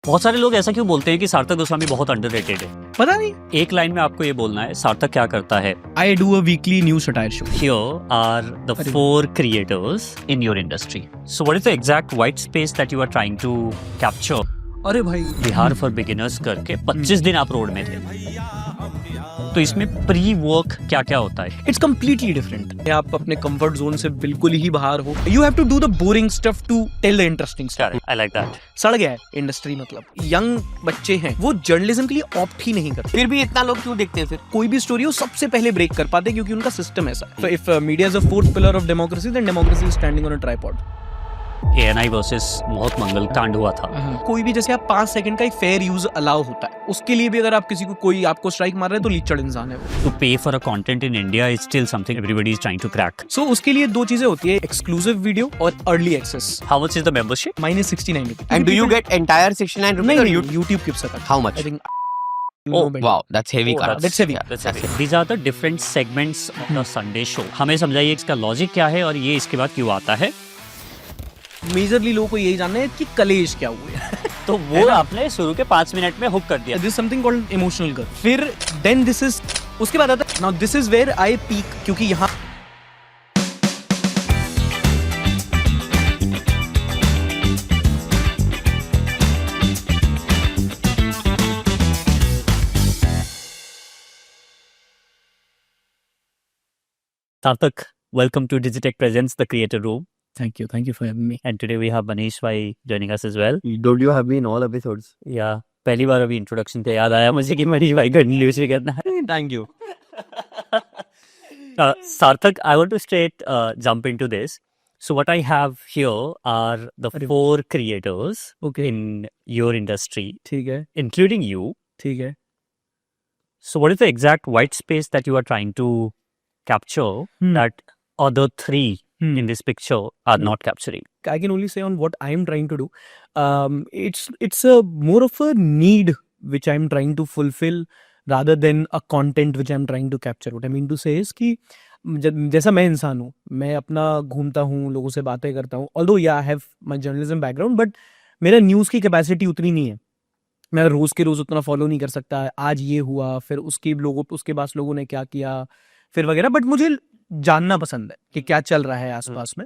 बहुत सारे लोग ऐसा क्यों बोलते हैं कि सार्थक गोस्वामी बहुत अंडररेटेड है? पता नहीं। एक लाइन में आपको ये बोलना है सार्थक क्या करता है. I do a weekly news satire show. Here are the अरे 4 creators in your industry. So what is the exact white space that you are trying to capture? अरे भाई, बिहार फॉर बिगिनर्स करके 25 दिन आप रोड में थे. तो इसमें प्री वर्क क्या क्या होता है? It's completely different. आप अपने कंफर्ट जोन से बिल्कुल ही बाहर हो. You have to do the boring stuff to tell the interesting story. I like that. सड़ गया है इंडस्ट्री. मतलब यंग बच्चे हैं, वो जर्नलिज्म के लिए ऑप्ट ही नहीं करते. फिर भी इतना लोग क्यों देखते हैं? फिर कोई भी स्टोरी हो सबसे पहले ब्रेक कर पाते क्योंकि उनका सिस्टम ऐसा है. If media is a fourth pillar of democracy, then democracy is standing on a tripod. ANI versus बहुत मंगल कांड हुआ था. कोई भी जैसे आप 5 सेकंड का एक फेयर यूज अलाउ होता है, उसके लिए भी अगर आप किसी को कोई आपको स्ट्राइक मार रहा है तो लीचड़ इंसान है वो. To pay for a content in India is still something everybody is trying to crack. सो उसके लिए 2 चीजें होती है, एक्सक्लूसिव वीडियो और early access. How much is the membership? -69 rupees. and do you get entire 69 rupees? नहीं, or नहीं, YouTube gives a cut. How much? I think. Oh wow, that's heavy. cut. That's heavy. That's heavy. These are the different segments of the Sunday show. हमें समझाइए इसका logic क्या है और ये इसके बाद क्यों आता है. मेजरली लोगों को यही जानना है कि कलेश क्या हुए. तो वो आपने शुरू के 5 मिनट में हुक कर दिया. This something called emotional curve. फिर देन दिस इज, उसके बाद आता है now this is where I peak, क्योंकि यहाँ Sarthak, welcome to Digitech Presents, the Creator Room. Thank you for having me. And today we have Manish Bhai joining us as well. Don't you have me in all episodes? Yeah, पहली बार अभी introduction पे याद आया मुझे कि मनीष भाई का introduce भी करना है. Thank you. Sarthak, I want to straight jump into this. So what I have here are the 4 creators Okay. in your industry, ठीक है, including you. ठीक है. So what is the exact white space that you are trying to capture that other 3 in this picture are not capturing? I can only say on what I am trying to do. It's a more of a need which I am trying to fulfill rather than a content which I am trying to capture. What I mean to say is कि जैसा मैं इंसान हूँ, मैं अपना घूमता हूँ, लोगों से बातें करता हूँ. Although yeah, I have my journalism background, but मेरा न्यूज़ की कैपेसिटी उतनी नहीं है. मैं रोज़ के रोज़ उतना फॉलो नहीं कर सकता. आज ये हुआ, फिर उसके बाद लोगों ने क्या किया, फिर वगैरह. बट मुझे जानना पसंद है कि क्या चल रहा है आसपास में.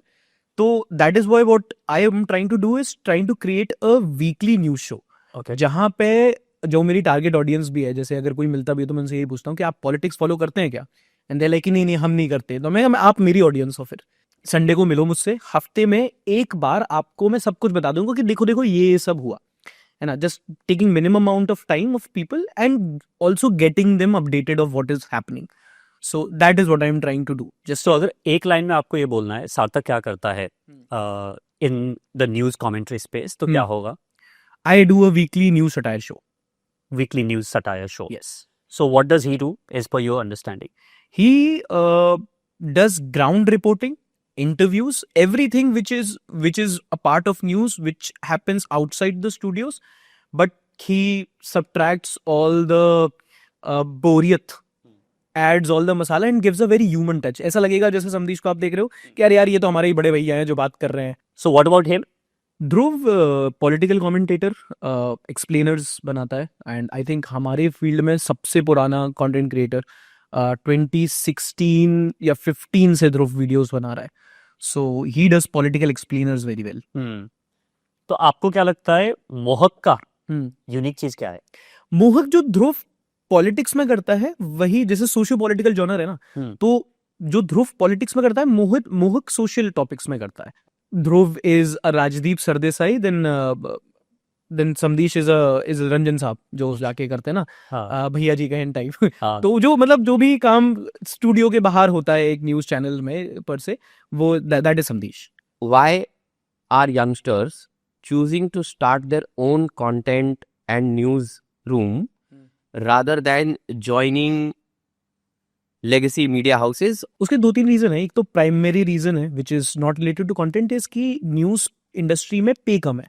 तो that is why what I am trying to do is trying to create a weekly news show. Okay. जहाँ पे जो मेरी टारगेट ऑडियंस भी है, जैसे अगर कोई मिलता भी है तो मैं उनसे यही पूछता हूँ कि आप पॉलिटिक्स फॉलो करते हैं क्या. एंड दे लाइक नहीं हम नहीं करते. तो मैं आप मेरी ऑडियंस हो, फिर संडे को मिलो मुझसे. हफ्ते में एक बार आपको मैं सब कुछ बता दूंगा कि देखो ये सब हुआ है ना. Just taking minimum amount of time of people and also getting them updated of what is happening. So that is what I am trying to do. Just so अगर एक लाइन में आपको ये बोलना है सार्थक क्या करता है in the news commentary space, तो क्या होगा? I do a weekly news satire show. Weekly news satire show. Yes. So what does he do as per your understanding? He does ground reporting, interviews, everything which is a part of news which happens outside the studios, but he subtracts all the बोरियत, adds all the masala and gives a very human touch. ऐसा लगेगा जैसे समदीश को आप देख रहे हो कि अरे यार ये तो हमारे ही बड़े भैया हैं जो बात कर रहे हैं. So what about him? Dhruv political commentator, explainers बनाता है. एंड आई थिंक हमारे फील्ड में सबसे पुराना कंटेंट क्रिएटर 2016 या 15 से ध्रुव वीडियोस बना रहा है. So he does political explainers very well. तो आपको क्या लगता है मोहक का यूनिक चीज क्या है? मोहक जो ध्रुव पॉलिटिक्स में करता है वही, जैसे सोशियो पॉलिटिकल जॉनर है ना, तो जो ध्रुव पॉलिटिक्स में करता है मोहक सोशल टॉपिक्स में करता है. Dhruv is a Rajdeep Sardesai, then Samdish is Ranjan साहब जो जाके करते हैं ना, भैया जी कहें टाइप. तो जो मतलब जो भी काम स्टूडियो के बाहर होता है एक न्यूज चैनल में पर से, वो that is Samdish. Why are youngsters choosing to start their own content and news room rather than joining legacy media houses? उसके 2-3 रीजन है. एक तो प्राइमरी रीजन है which is not related to content, is कि न्यूज इंडस्ट्री में पे कम है.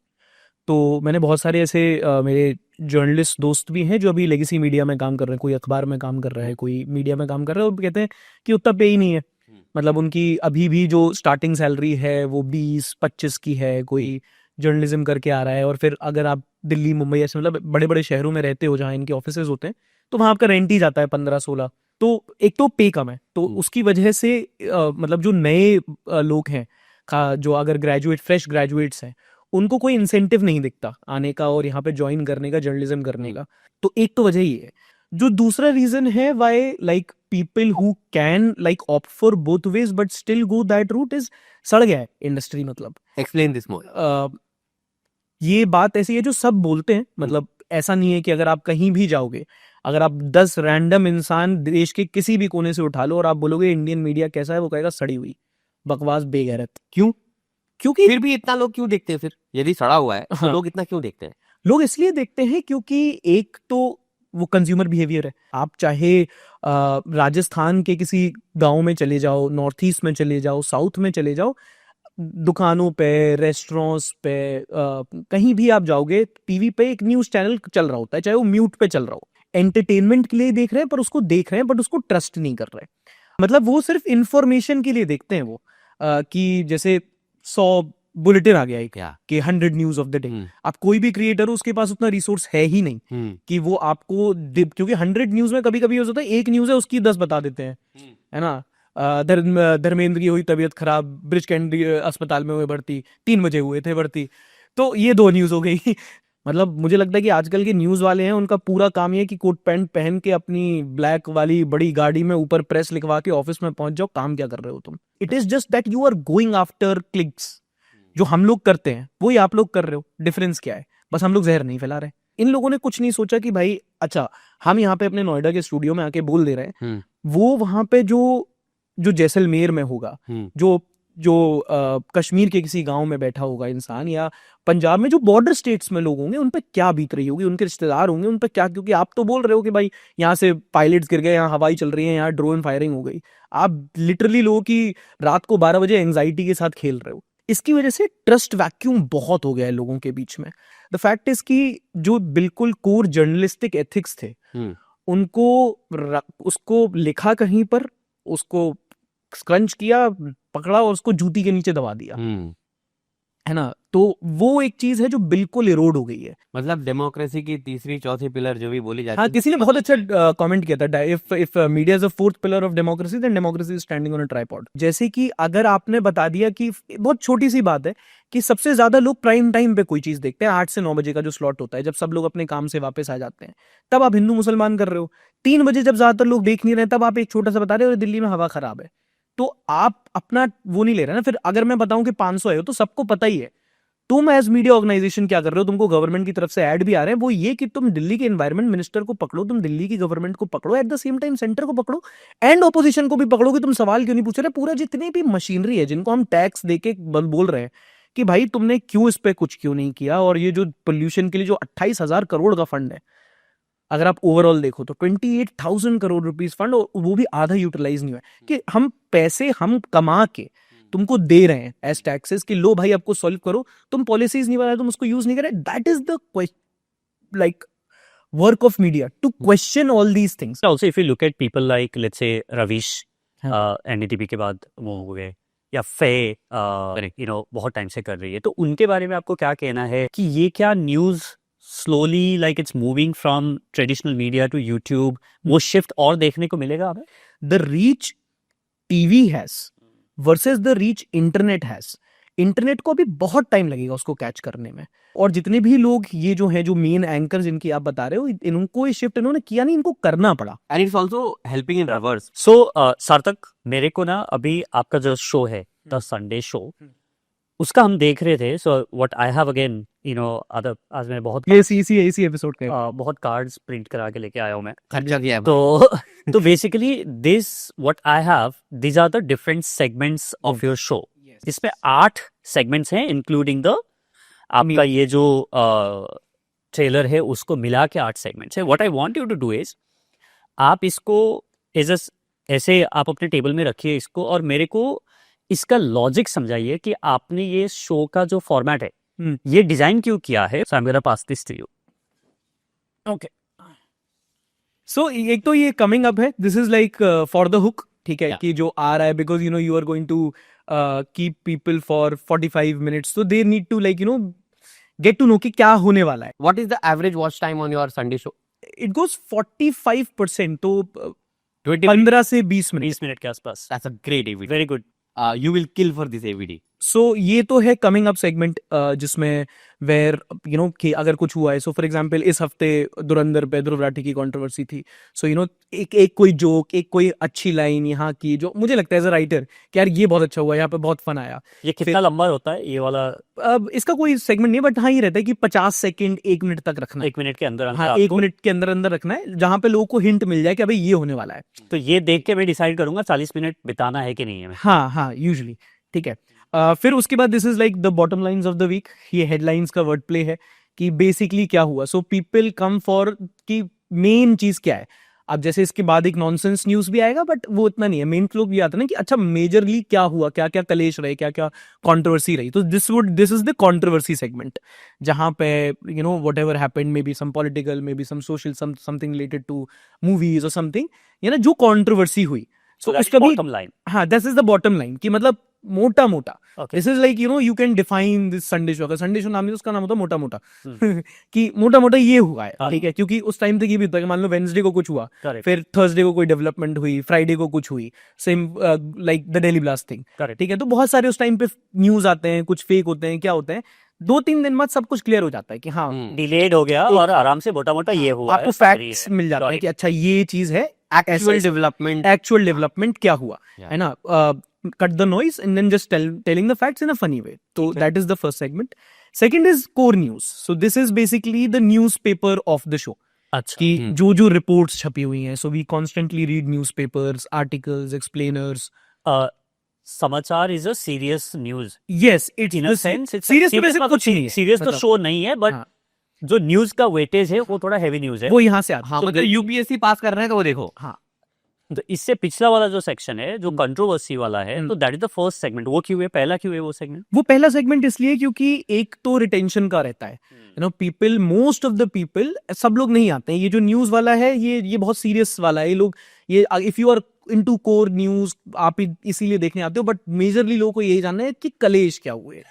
तो मैंने बहुत सारे ऐसे मेरे जर्नलिस्ट दोस्त भी हैं जो अभी लेगेसी मीडिया में काम कर रहे हैं. कोई अखबार में काम कर रहा है, कोई मीडिया में काम कर रहा है, और कहते हैं कि उतना पे ही नहीं है. मतलब उनकी अभी भी जो स्टार्टिंग सैलरी है वो 20-25 की है, कोई जर्नलिज्म करके आ रहा है, और फिर अगर आप दिल्ली मुंबई ऐसे मतलब बड़े बड़े शहरों में रहते हो जहाँ इनके ऑफिसेज होते हैं, तो वहाँ आपका रेंट ही जाता है 15-16। तो एक तो पे कम है, तो उसकी वजह से मतलब जो नए लोग हैं जो अगर फ्रेश ग्रेजुएट्स हैं, उनको कोई इंसेंटिव नहीं दिखता आने का और यहाँ पे ज्वाइन करने का, जर्नलिज्म करने का। तो एक तो वजह ही है। जो दूसरा रीजन है why like people who can like opt for both ways but still go that route is, सड़ गया है इंडस्ट्री। मतलब एक्सप्लेन दिस मोर। ये बात ऐसी है जो सब बोलते हैं, मतलब ऐसा नहीं है कि अगर आप कहीं भी जाओगे, अगर आप 10 रैंडम इंसान देश के किसी भी कोने से उठा लो और आप बोलोगे इंडियन मीडिया कैसा है, वो कहेगा सड़ी हुई, बकवास, बेगैरत। क्यों? क्योंकि फिर भी इतना लोग क्यों देखते हैं? फिर यदि सड़ा हुआ है तो लोग इतना क्यों देखते हैं? लोग इसलिए देखते हैं क्योंकि एक तो वो कंज्यूमर बिहेवियर है। आप चाहे राजस्थान के किसी गांव में चले जाओ, नॉर्थ ईस्ट में चले जाओ, साउथ में चले जाओ, दुकानों पे, रेस्टोरेंट्स पे, कहीं भी आप जाओगे, टीवी पे एक न्यूज चैनल चल रहा होता है, चाहे वो म्यूट पे चल रहा हो। एंटरटेनमेंट के लिए देख रहे हैं, पर उसको देख रहे हैं बट उसको ट्रस्ट नहीं कर रहे। मतलब वो सिर्फ इंफॉर्मेशन के लिए देखते हैं वो, कि जैसे 100 बुलेटिन आ गया एक कि 100 न्यूज ऑफ द डे। आप कोई भी क्रिएटर हो, उसके पास उतना रिसोर्स है ही नहीं कि वो आपको क्योंकि 100 न्यूज में कभी कभी हो जाता है एक न्यूज है उसकी 10 बता देते हैं, है ना। धर्मेंद्र की हुई तबीयत खराब, ब्रिज कैंडी अस्पताल में हुए भर्ती, 3 बजे हुए थे भर्ती, तो ये 2 न्यूज हो गई। मतलब मुझे लगता है कि आजकल के न्यूज वाले हैं, उनका पूरा काम ये है कि कोट पैंट पहन के अपनी ब्लैक वाली बड़ी गाड़ी में ऊपर प्रेस लिखवा के ऑफिस में पहुंच जाओ। काम क्या कर रहे हो तुम? It is just that you are going after clicks. जो हम लोग करते हैं वही आप लोग कर रहे हो। डिफरेंस क्या है? बस हम लोग जहर नहीं फैला रहे। इन लोगों ने कुछ नहीं सोचा कि भाई अच्छा, हम यहाँ पे अपने नोएडा के स्टूडियो में आके बोल दे रहे हैं, वो वहां पे जो जैसलमेर में होगा, जो कश्मीर के किसी गांव में बैठा होगा इंसान, या पंजाब में जो बॉर्डर स्टेट्स में लोग होंगे, उन पे क्या बीत रही होगी, उनके रिश्तेदार होंगे, उन पे क्या। क्योंकि आप तो बोल रहे हो कि भाई यहाँ से पायलट्स गिर गए, यहाँ हवाई चल रही है, यहाँ ड्रोन फायरिंग हो गई। आप लिटरली लोगों की रात को 12 बजे एंजाइटी के साथ खेल रहे हो। इसकी वजह से ट्रस्ट वैक्यूम बहुत हो गया है लोगों के बीच में। द फैक्ट इज कि जो बिल्कुल कोर जर्नलिस्टिक एथिक्स थे, उनको उसको लिखा कहीं पर, उसको स्क्रंच किया, पकड़ा और उसको जूती के नीचे दबा दिया, है ना। तो वो एक चीज है जो बिल्कुल इरोड हो गई है। मतलब डेमोक्रेसी की तीसरी चौथी पिलर जो भी बोली जाती हाँ, है। किसी ने बहुत अच्छा कमेंट किया था, if media is a fourth pillar of democracy then democracy is standing on a tripod. जैसे कि अगर आपने बता दिया कि बहुत छोटी सी बात है कि सबसे ज्यादा लोग प्राइम टाइम पे कोई चीज देखते हैं, 8 से 9 बजे का जो स्लॉट होता है, जब सब लोग अपने काम से वापस आ जाते हैं, तब आप हिंदू मुसलमान कर रहे हो। 3 बजे जब ज्यादातर लोग देख नहीं रहे, तब आप एक छोटा सा बता रहे हो दिल्ली में हवा खराब है, तो आप अपना वो नहीं ले रहे ना। फिर अगर मैं बताऊं कि 500 है तो सबको पता ही है। तुम एज मीडिया ऑर्गेनाइजेशन क्या कर रहे हो? तुमको गवर्नमेंट की तरफ से ऐड भी आ रहे हैं, वो ये कि तुम दिल्ली के एनवायरमेंट मिनिस्टर को पकड़ो, तुम दिल्ली की गवर्नमेंट को पकड़ो, at the same time centre को पकड़ो एंड ऑपोजिशन को भी पकड़ो कि तुम सवाल क्यों नहीं पूछ रहे। पूरा जितनी भी मशीनरी है जिनको हम टैक्स देके बोल रहे हैं कि भाई तुमने क्यों इस पे कुछ क्यों नहीं किया, और ये जो पोल्यूशन के लिए जो 28,000 करोड़ का फंड है, अगर आप ओवरऑल देखो तो 28,000 करोड़ रुपीस फंड, और वो भी आधा यूटिलाइज नहीं हुआ है। कि हम पैसे हम कमा के तुमको दे रहे हैं एज टैक्सेस कि लो भाई आपको सॉल्व करो, तुम पॉलिसीज नहीं बनाए, तुम उसको यूज नहीं कर रहे। That is the like work of media to question all these things. Also, if you look at people like, let's say, Ravish, हाँ. NDTV के बाद वो हो गए, या फे बहुत टाइम से कर रही है, तो उनके बारे में आपको क्या कहना है कि ये क्या news slowly like it's moving from traditional media to YouTube, वो शिफ्ट और देखने को मिलेगा हमें? The reach TV has versus the reach internet has. Internet को अभी बहुत टाइम लगेगा उसको कैच करने में, और जितने भी लोग ये जो हैं, जो मेन एंकर जिनकी आप बता रहे हो, इनको ये शिफ्ट इन्होंने किया नहीं, इनको करना पड़ा। And it's also helping in rivers. So Sarthak, मेरे को ना अभी आपका जो शो है द संडे शो, उसका हम देख रहे थे। So what I have again other, आज मैं बहुत इसी एपिसोड का बहुत कार्ड्स प्रिंट करा के लेके आया हूँ मैं, खर्चा किया है। तो basically this what I have, these are the different segments of your show. इसमें 8 सेगमेंट्स हैं, इंक्लूडिंग द आपका ये जो ट्रेलर है उसको मिला के 8 सेगमेंट्स है। What I want you to do is, आप इसको ऐसे आप अपने टेबल में रखिए इसको, और मेरे को इसका लॉजिक समझाइए कि आपने ये शो का जो फॉर्मेट है ये डिजाइन क्यों किया है। So I am gonna pass this to you. Okay, so एक तो ये कमिंग अप है, this is like for the hook, ठीक है, कि जो आ रहा है, because you are going to keep people for 45 minutes, so they need to get to know कि क्या होने वाला है. What is the average watch time on your Sunday show? It goes 45%, तो 20 15 से 20 मिनट. 20 मिनट के आसपास. That's a great AVD. Very good. You will kill for this AVD. सो ये तो है कमिंग अप सेगमेंट, जिसमें वेयर यू नो कि अगर कुछ हुआ है. सो फॉर एग्जांपल इस हफ्ते धुरंधर पे ध्रुव राठी की कंट्रोवर्सी थी. सो यू नो एक कोई जोक, एक कोई अच्छी लाइन यहाँ की जो मुझे लगता है एज अ राइटर कि यार ये बहुत अच्छा हुआ, यहाँ पे बहुत फन आया. ये कितना लंबा होता है ये वाला? अब इसका कोई सेगमेंट नहीं है, बट हाँ ये रहता है कि 50 सेकंड 1 मिनट तक रखना है. 1 मिनट के अंदर अंदर हाँ 1 आपको- मिनट के अंदर अंदर रखना है, जहाँ पे लोगों को हिंट मिल जाए कि अभी ये होने वाला है. तो ये देख के मैं डिसाइड करूंगा 40 मिनट बिताना है कि नहीं है. हाँ हाँ यूजुअली. ठीक है. फिर उसके बाद this is like the bottom lines of the week. ये हेडलाइंस का वर्ड प्ले है कि बेसिकली क्या हुआ. सो पीपल कम फॉर कि मेन चीज क्या है. अब जैसे इसके बाद एक नॉनसेंस न्यूज भी आएगा, बट वो इतना नहीं है. मेन लोग ये आता है ना कि अच्छा मेजरली क्या हुआ, क्या क्या कलेश रहे, क्या क्या कंट्रोवर्सी रही. तो this is the controversy segment, जहां पे you know whatever happened, maybe some political, maybe some social, something related to movies और समथिंग, या ना जो कंट्रोवर्सी हुई. सो उसका भी बॉटम लाइन. हाँ this is the bottom line कि मतलब मोटा मोटा. Okay. This is like you know you can define this Sunday show. अगर संडे शो नाम नहीं तो उसका नाम होता मोटा मोटा कि मोटा मोटा ये हुआ है. हाँ. ठीक है. क्योंकि उस टाइम तक ये भी होता है कि मान लो वेंसडे को कुछ हुआ, करेक्ट. फिर थर्सडे को कोई डेवलपमेंट हुई, फ्राइडे को कुछ हुई, same like the daily blast thing. Correct. ठीक है. तो बहुत सारे उस टाइम पे न्यूज आते हैं, कुछ फेक होते हैं, क्या होते हैं. 2-3 दिन बाद सब कुछ क्लियर हो जाता है कि हाँ डिलेड हो गया और आराम से मोटा मोटा ये हुआ आपको फैक्ट्स मिल जाते हैं कि अच्छा ये चीज है, Actual development. एक्चुअल डेवलपमेंट क्या हुआ Yeah. है ना. Cut the noise and then just telling the facts in a funny way. तो that is the first segment. Second is core news. So this is basically the newspaper of the show. अच्छा. कि जो जो reports छपी हुई हैं. So we constantly read newspapers, articles, explainers. Samachar is a serious news yes it's in a sense. Serious तो वैसे कुछ नहीं है. सीरियस तो मतलब, शो नहीं है, बट हाँ. जो न्यूज का वेटेज है वो थोड़ा हैवी न्यूज है. वो यहाँ से आता हाँ है. मतलब यूपीएससी पास कर रहे हैं तो वो देखो. हाँ तो इससे पिछला वाला जो सेक्शन है जो कंट्रोवर्सी वाला है, तो that is the first segment. वो क्यों है, पहला क्यों है वो सेगमेंट? वो पहला सेगमेंट इसलिए क्योंकि एक तो रिटेंशन का रहता है. You know people, most of the people, सब लोग नहीं आते हैं. ये जो न्यूज वाला है ये बहुत सीरियस वाला है. ये लोग ये if you are into core news आप इसीलिए देखने आते हो, बट मेजरली लोगों को यही जानना है कि कलेश क्या हुए.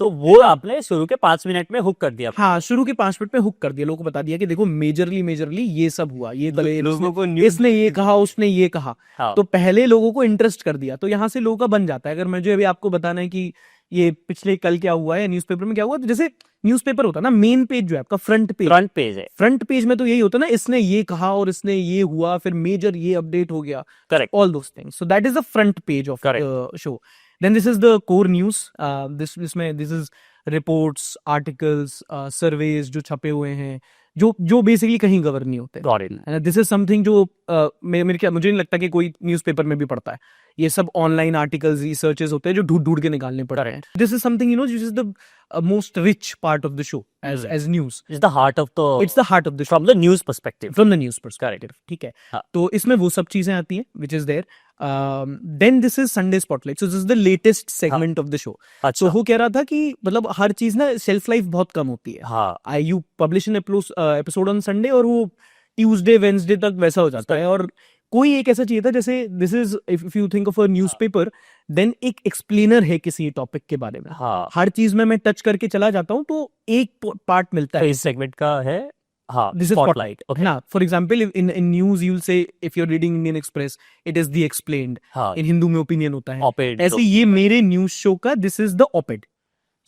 तो वो आपने शुरू के 5 मिनट में हुक कर दिया. हाँ शुरू के 5 मिनट में हुक कर दिया. लोगों को बता दिया कि देखो मेजरली ये सब हुआ, ये लोगों को इसने ये कहा, उसने ये कहा. हाँ. तो पहले लोगों को इंटरेस्ट कर दिया. तो यहाँ से लोगों का बन जाता है. अगर मुझे अभी आपको बताना है कि ये पिछले कल क्या हुआ है, न्यूज़पेपर में क्या हुआ, तो जैसे न्यूज़पेपर होता है ना, मेन पेज जो है आपका फ्रंट पेज, फ्रंट पेज है. फ्रंट पेज में तो यही होता है ना, इसने ये कहा और इसने ये हुआ, फिर मेजर ये अपडेट हो गया. Correct. All those things. So that is the front page of the show. Then this is the core news. this is reports, articles, surveys जो छपे हुए हैं, जो बेसिकली कहीं कवर नहीं होते. Got it. This is something जो मुझे नहीं लगता कि कोई न्यूज़पेपर में भी पढ़ता है. ये सब ऑनलाइन आर्टिकल्स, रिसर्चेस होते हैं जो ढूंढ ढूंढ के निकालने पड़ते हैं. This is something you know this is the most rich part of the show as news. It's the heart of the. It's the heart of the show from the news perspective. From the news perspective. ठीक है. हाँ. तो इसमें वो सब चीजें आती हैं which is there. Then this is Sunday spotlight. So this is the latest segment of the show. अच्छा. तो वो कह रहा था कि मतलब हर चीज ना शेल्फ लाइफ बहुत कम होती है. हाँ. You publish an episode on Sunday और वो ट्यूसडे वेंसडे तक वैसा हो जाता है. और कोई एक ऐसा चाहिए था जैसे this is if you think of a newspaper, then एक एक्सप्लेनर है किसी टॉपिक के बारे में. हाँ. हर चीज में मैं टच करके चला जाता हूँ तो एक पार्ट मिलता तो है. इस सेगमेंट का है. हाँ. This is Spotlight. Okay. ना for example in news you'll say if you're reading Indian Express it is the explained. हाँ. in हिंदू में ओपिनियन होता है. Op-ed. ऐसे ये मेरे न्यूज शो का this is the op-ed.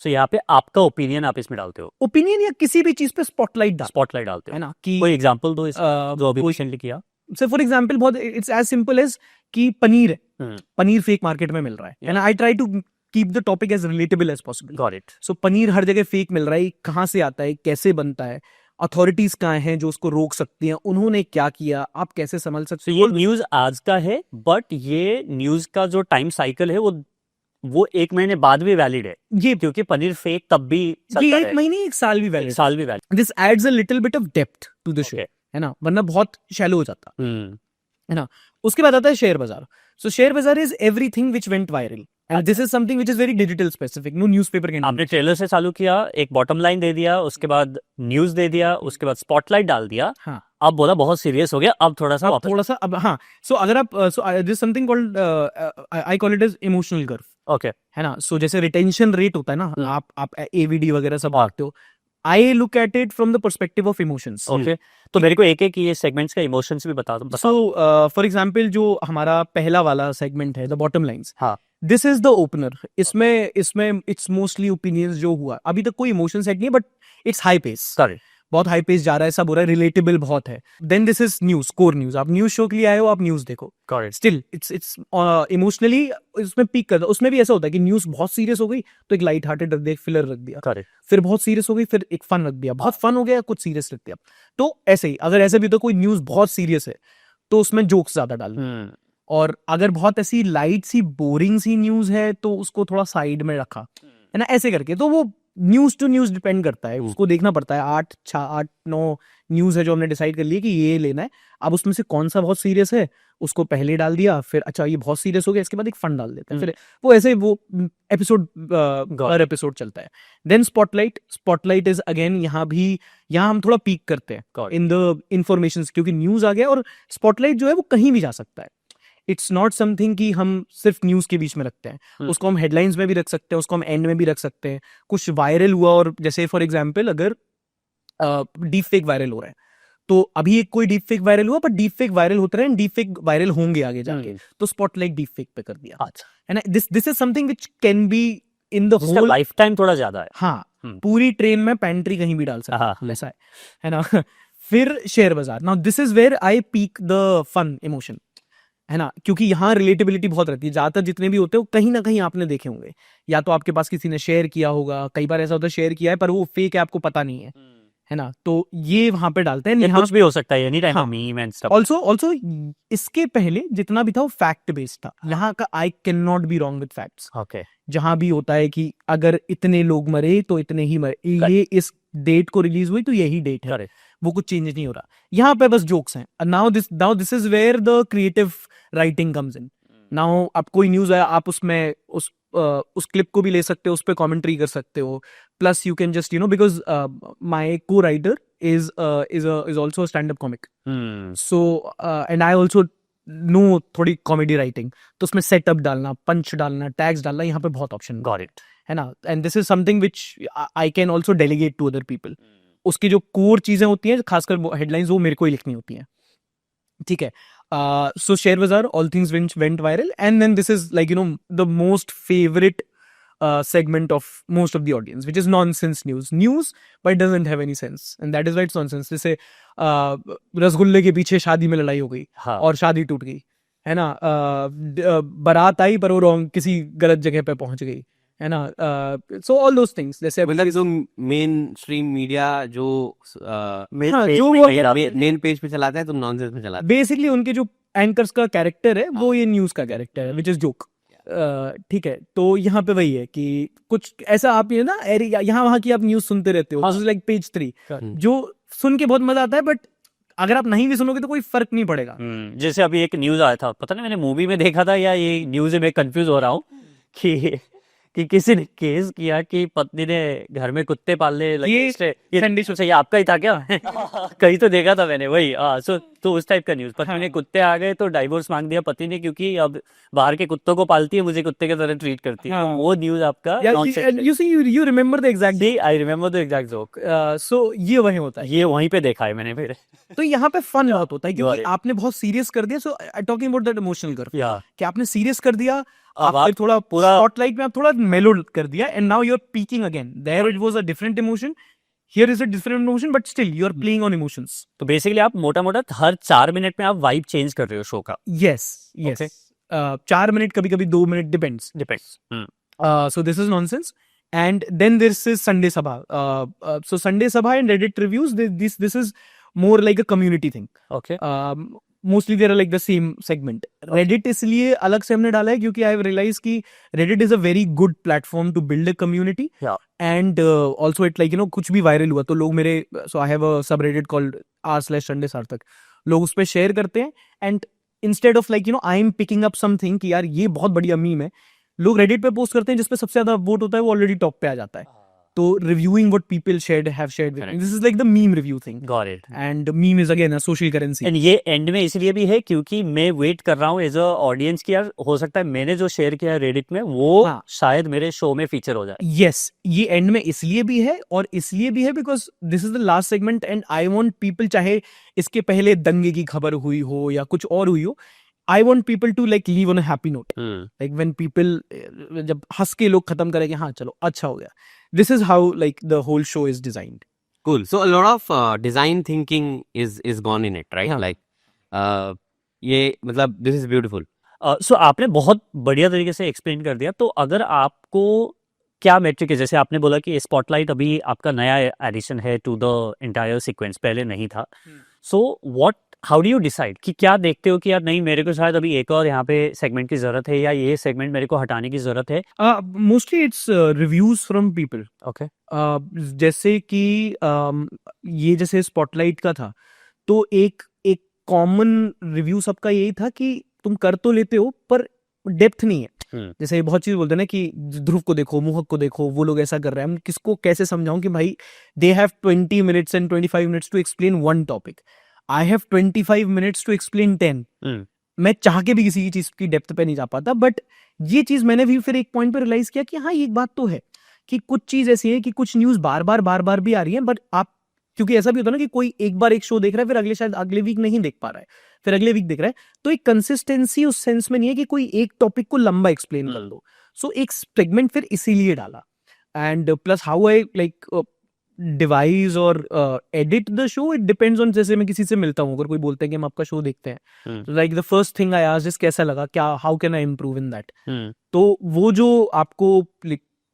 So यहाँ पे आपका ओपिनियन आप इसमें डालते हो, ओपिनियन या किसी भी चीज पे स्पॉटलाइट डाल, स्पॉटलाइट डालते है हो. ना. कि कोई एग्जांपल दो इसका जो अभी कोई- रिसेंटली किया. से फॉर एग्जाम्पल बहुत इट्स एज सिंपल एज कि पनीर है, हम्म. पनीर फेक मार्केट में मिल रहा है. And I try to keep the topic as relatable as possible. Got it. सो पनीर हर जगह फेक मिल रहा है. कहाँ से आता है, कैसे बनता है, अथॉरिटीज कहाँ हैं जो उसको रोक सकती हैं, उन्होंने क्या किया, आप कैसे संभल सकते So ये न्यूज आज का है, बट ये न्यूज का जो टाइम साइकिल है वो 1 महीने बाद भी वैलिड है, ये क्योंकि पनीर फेक तब भी चलता ये है. 1 महीने 1 साल भी एक वैलिड. साल भी valid. This adds a little bit of depth to the show, Okay. है ना, वरना बहुत शैलो हो जाता. हम्म. उसके बाद आता है शेयर बाजार. सो शेयर बाजार is everything which went viral and this is something which is very digital specific. No newspaper can. आपने ट्रेलर से चालू किया, एक बॉटम लाइन दे दिया, उसके बाद न्यूज दे दिया, उसके बाद स्पॉटलाइट डाल दिया. हाँ. अब बोला बहुत सीरियस हो गया, अब थोड़ा सा अब वापस. थोड़ा सा अब हाँ. सो अगर आप this something called I call it as emotional curve, okay. है ना. सो जैसे रिटेंशन रेट होता है ना, आप एवीडी वगैरह सब हाँ. देखते हो, I look at it from the perspective of emotions. Okay, तो मेरे को एक एक ये सेगमेंट्स का इमोशंस भी बता दो। So, for example, जो हमारा पहला वाला सेगमेंट है, the bottom lines. हाँ। This is the opener. इसमें it's mostly opinions जो हुआ। अभी तक कोई इमोशन सेट नहीं है, but it's high pace. Correct, बहुत हाई पेस जा रहा है, सब हो रहा है, रिलेटेबल बहुत है। Then this is news, core news. आप न्यूज शो के लिए आए हो, आप न्यूज देखो। करेक्ट, स्टिल इट्स इमोशनली इसमें पीक करता है। उसमें भी ऐसा होता है कि न्यूज बहुत सीरियस हो गई तो एक लाइट हार्टेड रख दिया, फिलर रख दिया, करेक्ट, फिर बहुत सीरियस हो गई, फिर एक फन रख दिया, बहुत फन हो गया, कुछ सीरियस रख दिया। तो ऐसे ही अगर ऐसे भी तो कोई न्यूज बहुत सीरियस है तो उसमें जोक्स ज्यादा डालना, और अगर बहुत ऐसी लाइट सी बोरिंग सी न्यूज है तो उसको थोड़ा साइड में रखा, है ना, ऐसे करके। तो वो न्यूज टू न्यूज डिपेंड करता है, उसको देखना पड़ता है। 8-9 न्यूज है जो हमने डिसाइड कर लिया कि ये लेना है, अब उसमें से कौन सा बहुत सीरियस है उसको पहले डाल दिया, फिर अच्छा ये बहुत सीरियस हो गया, इसके बाद एक फन डाल देते हैं, फिर वो ऐसे वो एपिसोड हर एपिसोड चलता है। देन स्पॉटलाइट इज अगेन, यहाँ हम थोड़ा पीक करते हैं इन द इंफॉर्मेशन, क्योंकि न्यूज आ गया और स्पॉटलाइट जो है वो कहीं भी जा सकता है। इट्स नॉट समथिंग कि हम सिर्फ न्यूज के बीच में रखते हैं, उसको हम हेडलाइंस में भी रख सकते हैं, उसको हम एंड में भी रख सकते हैं। कुछ वायरल हुआ, और जैसे फॉर एग्जांपल अगर डीप फेक वायरल हो रहा है, तो अभी एक कोई डीप फेक वायरल हुआ, पर डीप फेक वायरल होते रहे, डीप फेक वायरल होंगे आगे जाके, तो स्पॉटलाइट डीप फेक पे कर दिया, अच्छा, है ना। This is something which can be in the whole lifetime थोड़ा ज्यादा है। हाँ, पूरी ट्रेन में पैंट्री कहीं भी डाल सकते हैं, ऐसा है ना। फिर शेयर बाजार, now this is where I peak the fun emotion, है ना, क्योंकि यहाँ रिलेटेबिलिटी बहुत रहती है। ज्यादातर जितने भी होते हैं वो कहीं ना कहीं आपने देखे होंगे, या तो आपके पास किसी ने शेयर किया होगा, कई बार ऐसा होता है शेयर किया है पर वो फेक है, आपको पता नहीं है ना, तो ये वहां पे डालते हैं। कुछ भी हो सकता है, एनी टाइम हाँ, मीम एंड स्टफ। ऑल्सो इसके पहले जितना भी था वो फैक्ट बेस्ड था। यहाँ का I can not be wrong with facts. Okay, जहां भी होता है कि अगर इतने लोग मरे तो इतने ही मरे, ये इस डेट को रिलीज हुई तो यही डेट है, वो कुछ चेंज नहीं हो रहा। यहाँ पे बस जोक्स हैं। Now this is where the creative writing comes in. Now अब कोई न्यूज आया, आप उसमें उस क्लिप को भी ले सकते हो, उस पर कमेंट्री कर सकते हो, plus you can just because my को writer is also a stand-up comic. So and I also know थोड़ी कॉमेडी राइटिंग, तो उसमें सेटअप डालना, पंच डालना, टैग्स डालना, यहाँ पे बहुत ऑप्शन गॉट इट, है ना। And this is something which I can also delegate to other people. उसकी जो कोर चीजें होती हैं, खासकर हेडलाइंस, वो मेरे को ही लिखनी होती हैं, ठीक है। सो शेयर बाजार, all things went viral, and then this is like the most favourite segment of most of the audience, which is nonsense news, but it doesn't have any sense, and that is why it's nonsense. जैसे रसगुल्ले के पीछे शादी में लड़ाई हो गई, हाँ, और शादी टूट गई, है ना। बारात आई पर वो रॉन्ग किसी गलत जगह पे पहुंच गई, है ना। सो ऑल दोस थिंग्स, जैसे मतलब जो मेन स्ट्रीम मीडिया जो मेन पेज पे चलाता है, तुम नॉनसेंस में चलाते बेसिकली उनके जो एंकर्स का कैरेक्टर है वो ये न्यूज का कैरेक्टर है, विच इज जोक, ठीक है। तो यहाँ पे वही है कि कुछ ऐसा आप ये ना यहाँ वहां की आप न्यूज सुनते रहते हो, लाइक पेज 3 जो सुन के बहुत मजा आता है, बट अगर आप नहीं भी सुनोगे तो कोई फर्क नहीं पड़ेगा। जैसे अभी एक न्यूज आया था, पता नहीं मैंने मूवी में देखा था या ये न्यूज में कंफ्यूज हो रहा हूँ कि किसी ने केस किया कि पत्नी ने घर में कुत्ते पालने लगे। ये आपका ही था क्या? कहीं तो देखा था मैंने, वही। सो तो उस टाइप का न्यूज, पत्नी ने कुत्ते आ गए तो डाइवोर्स मांग दिया पति ने, क्योंकि अब बाहर के कुत्तों को पालती है, मुझे कुत्ते की तरह ट्रीट करती है। वो न्यूज आपका you remember the exact day? I remember the exact joke. So ये वही होता है, ये वहीं पे देखा है मैंने फिर। तो यहाँ पे फन बहुत होता है क्योंकि आपने बहुत सीरियस कर दिया। So talking about that emotional curve, कि आपने सीरियस कर दिया, आप थोड़ा पूरा स्पॉटलाइट में आप थोड़ा मेलो कर दिया, and now you are peaking again. There it was a different emotion, here is a different emotion, but still you are playing on emotions. तो बेसिकली आप मोटा मोटा हर 4 मिनट में आप वाइब चेंज कर रहे हो शो का। यस 4 मिनट, कभी कभी 2 minute, depends. So this is nonsense. And then this is Sunday Sabha. So Sunday Sabha and Reddit reviews, this is more like a community thing. Okay. Mostly they are like the same segment. Reddit इसलिए अलग से हमने डाला है क्योंकि I have realized कि Reddit is a very good platform to build a community. Yeah. And also it like कुछ भी वायरल हुआ तो लोग मेरे, so I have a subreddit called r/Sunday Sarthak. लोग उस पे शेयर करते हैं, and instead of like I am picking up something कि यार ये बहुत बढ़िया मीम है, लोग रेडिट पे पोस्ट करते हैं जिसपे सबसे ज्यादा वोट होता है, वो ऑलरेडी टॉप पे आ जाता है, तो reviewing what people have shared with me. This is like the meme review thing. Got it And meme is again a social currency. And ये एंड में इसलिए भी है क्योंकि मैं वेट कर रहा हूँ एज अ ऑडियंस की यार हो सकता है मैंने जो शेयर किया है रेडिट में वो हाँ। शायद मेरे शो में फीचर हो जाए. Yes, ये एंड में इसलिए भी है और इसलिए भी है because this is the last segment and I want people, चाहे इसके पहले दंगे की खबर हुई हो या कुछ और हुई हो, I want people to like leave on a happy note. Like when people, जब हंस के लोग खत्म करें कि हाँ चलो अच्छा हो गया. This is how like the whole show is designed. Cool. So a lot of design thinking is gone in it, right? हाँ. Like ये मतलब this is beautiful. सो आपने बहुत बढ़िया तरीके से एक्सप्लेन कर दिया. तो अगर आपको क्या मेट्रिक है, जैसे आपने बोला कि स्पॉटलाइट अभी आपका नया एडिशन है टू द एंटायर सीक्वेंस, पहले नहीं था. So what, how do you decide कि क्या देखते हो कि यार नहीं मेरे को शायद अभी एक और यहाँ पे सेगमेंट की जरूरत है या ये सेगमेंट मेरे को हटाने की जरूरत है. Mostly it's reviews from people. Okay. जैसे कि ये जैसे स्पॉटलाइट का था तो एक कॉमन रिव्यू सबका यही था कि तुम कर तो लेते हो पर डेप्थ नहीं है. जैसे बहुत चीज बोलते हैं ना कि ध्रुव को देखो, मोहक को देखो, वो लोग ऐसा कर रहे हैं. हम किसको कैसे समझाऊं कि भाई they have 20 minutes and 25 minutes to explain one topic. I have 25 minutes to explain 10. मैं चाह के भी किसी चीज की डेप्थ पे नहीं जा पाता. बट ये चीज मैंने भी फिर एक पॉइंट पे रियलाइज किया कि हाँ ये एक बात तो है कि कुछ चीज ऐसी है कि कुछ न्यूज बार बार भी आ रही है. बट आप, क्योंकि ऐसा भी होता है ना कि कोई एक बार एक शो देख रहा है फिर अगले शायद अगले वीक नहीं देख पा रहा है, फिर अगले वीक देख रहा है, तो एक कंसिस्टेंसी उस सेंस में नहीं है कि कोई एक टॉपिक को लंबा एक्सप्लेन कर दो. सो एक सेगमेंट फिर इसीलिए डाला. And plus how I like devise और edit the show, it depends on. जैसे मैं किसी से मिलता हूँ, अगर कोई बोलते हैं कि हम आपका शो देखते हैं, like the first thing I asked is कैसा लगा, क्या, how can I improve in that. तो वो जो आपको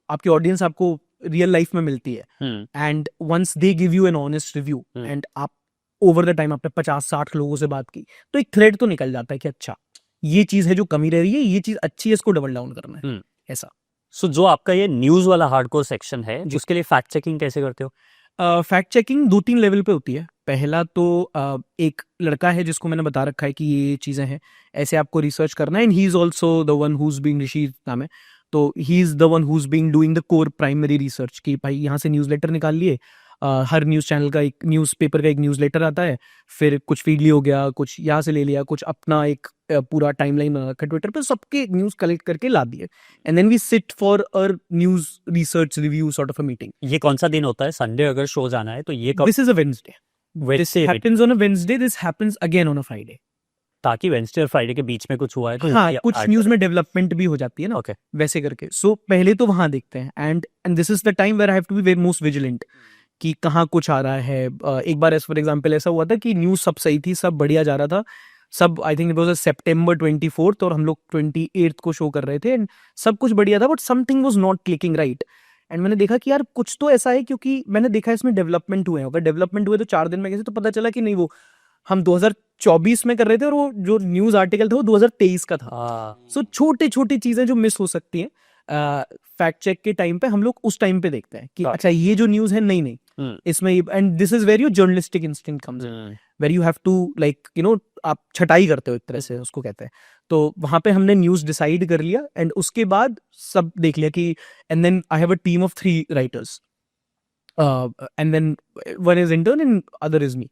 आपकी ऑडियंस आपको रियल लाइफ में मिलती है and once they give you an honest review and आप ओवर द टाइम आपने 50-60 लोगों से बात की तो एक थ्रेड तो निकल जाता है कि अच्छा ये चीज है जो कमी रह रही है, ये चीज अच्छी है, इसको डबल डाउन करना है. ऐसा. सो जो आपका ये न्यूज वाला हार्डकोर सेक्शन है जिसके लिए फैक्ट चेकिंग कैसे करते हो? फैक्ट चेकिंग 2-3 लेवल पे होती है. पहला तो एक लड़का है जिसको मैंने बता रखा है कि ये चीजें हैं, ऐसे आपको रिसर्च करना है. And he is also the one who is being, Rishi नाम है, तो he is the one who is being doing the core primary research कि भाई यहाँ से न्यूज लेटर निकाल लिए. हर न्यूज चैनल का, एक न्यूज पेपर का एक न्यूज लेटर आता है, फिर कुछ फीडली हो गया, कुछ यहाँ से ले लिया, कुछ अपना एक पूरा टाइमलाइन बना रखा ट्विटर पे, सबके न्यूज कलेक्ट करके ला दिए. And then we sit for a news research review sort of a meeting. ये कौन सा दिन होता है? संडे अगर शो जाना है तो ये कब? This is a Wednesday. Wednesday This happens on a Wednesday. This happens again on a Friday. ताकि वेडनेसडे और फ्राइडे के बीच में कुछ हुआ है तो हाँ, ये कुछ add न्यूज करें. में डेवलपमेंट भी हो जाती है ना. Okay. वैसे करके. सो पहले तो वहां देखते हैं and this is the time where I have to be very most vigilant कि कहाँ कुछ आ रहा है. एक बार फॉर एग्जांपल ऐसा हुआ था कि न्यूज सब सही थी, सब बढ़िया जा रहा था, सब, I think it was September 24th और हम लोग 28th को शो कर रहे थे एंड सब कुछ बढ़िया था but something was not clicking right. And मैंने देखा कि यार कुछ तो ऐसा है, क्योंकि मैंने देखा इसमें डेवलपमेंट हुए हैं. अगर डेवलपमेंट हुए तो 4 दिन में कैसे, तो पता चला कि नहीं, वो हम 2024 में कर रहे थे और वो जो न्यूज आर्टिकल था वो 2023 का था. सो छोटी छोटी चीजें जो मिस हो सकती हैं फैक्ट चेक के टाइम पे, हम लोग उस टाइम पे देखते हैं कि अच्छा ये जो न्यूज है नहीं इसमें. And this is where your journalistic instinct comes in, where you have to like you know, आप छटाई करते हो एक तरह से उसको कहते हैं. तो वहां पे हमने न्यूज डिसाइड कर लिया एंड उसके बाद सब देख लिया कि, and then I have a team of 3 writers and then one is intern and other is me.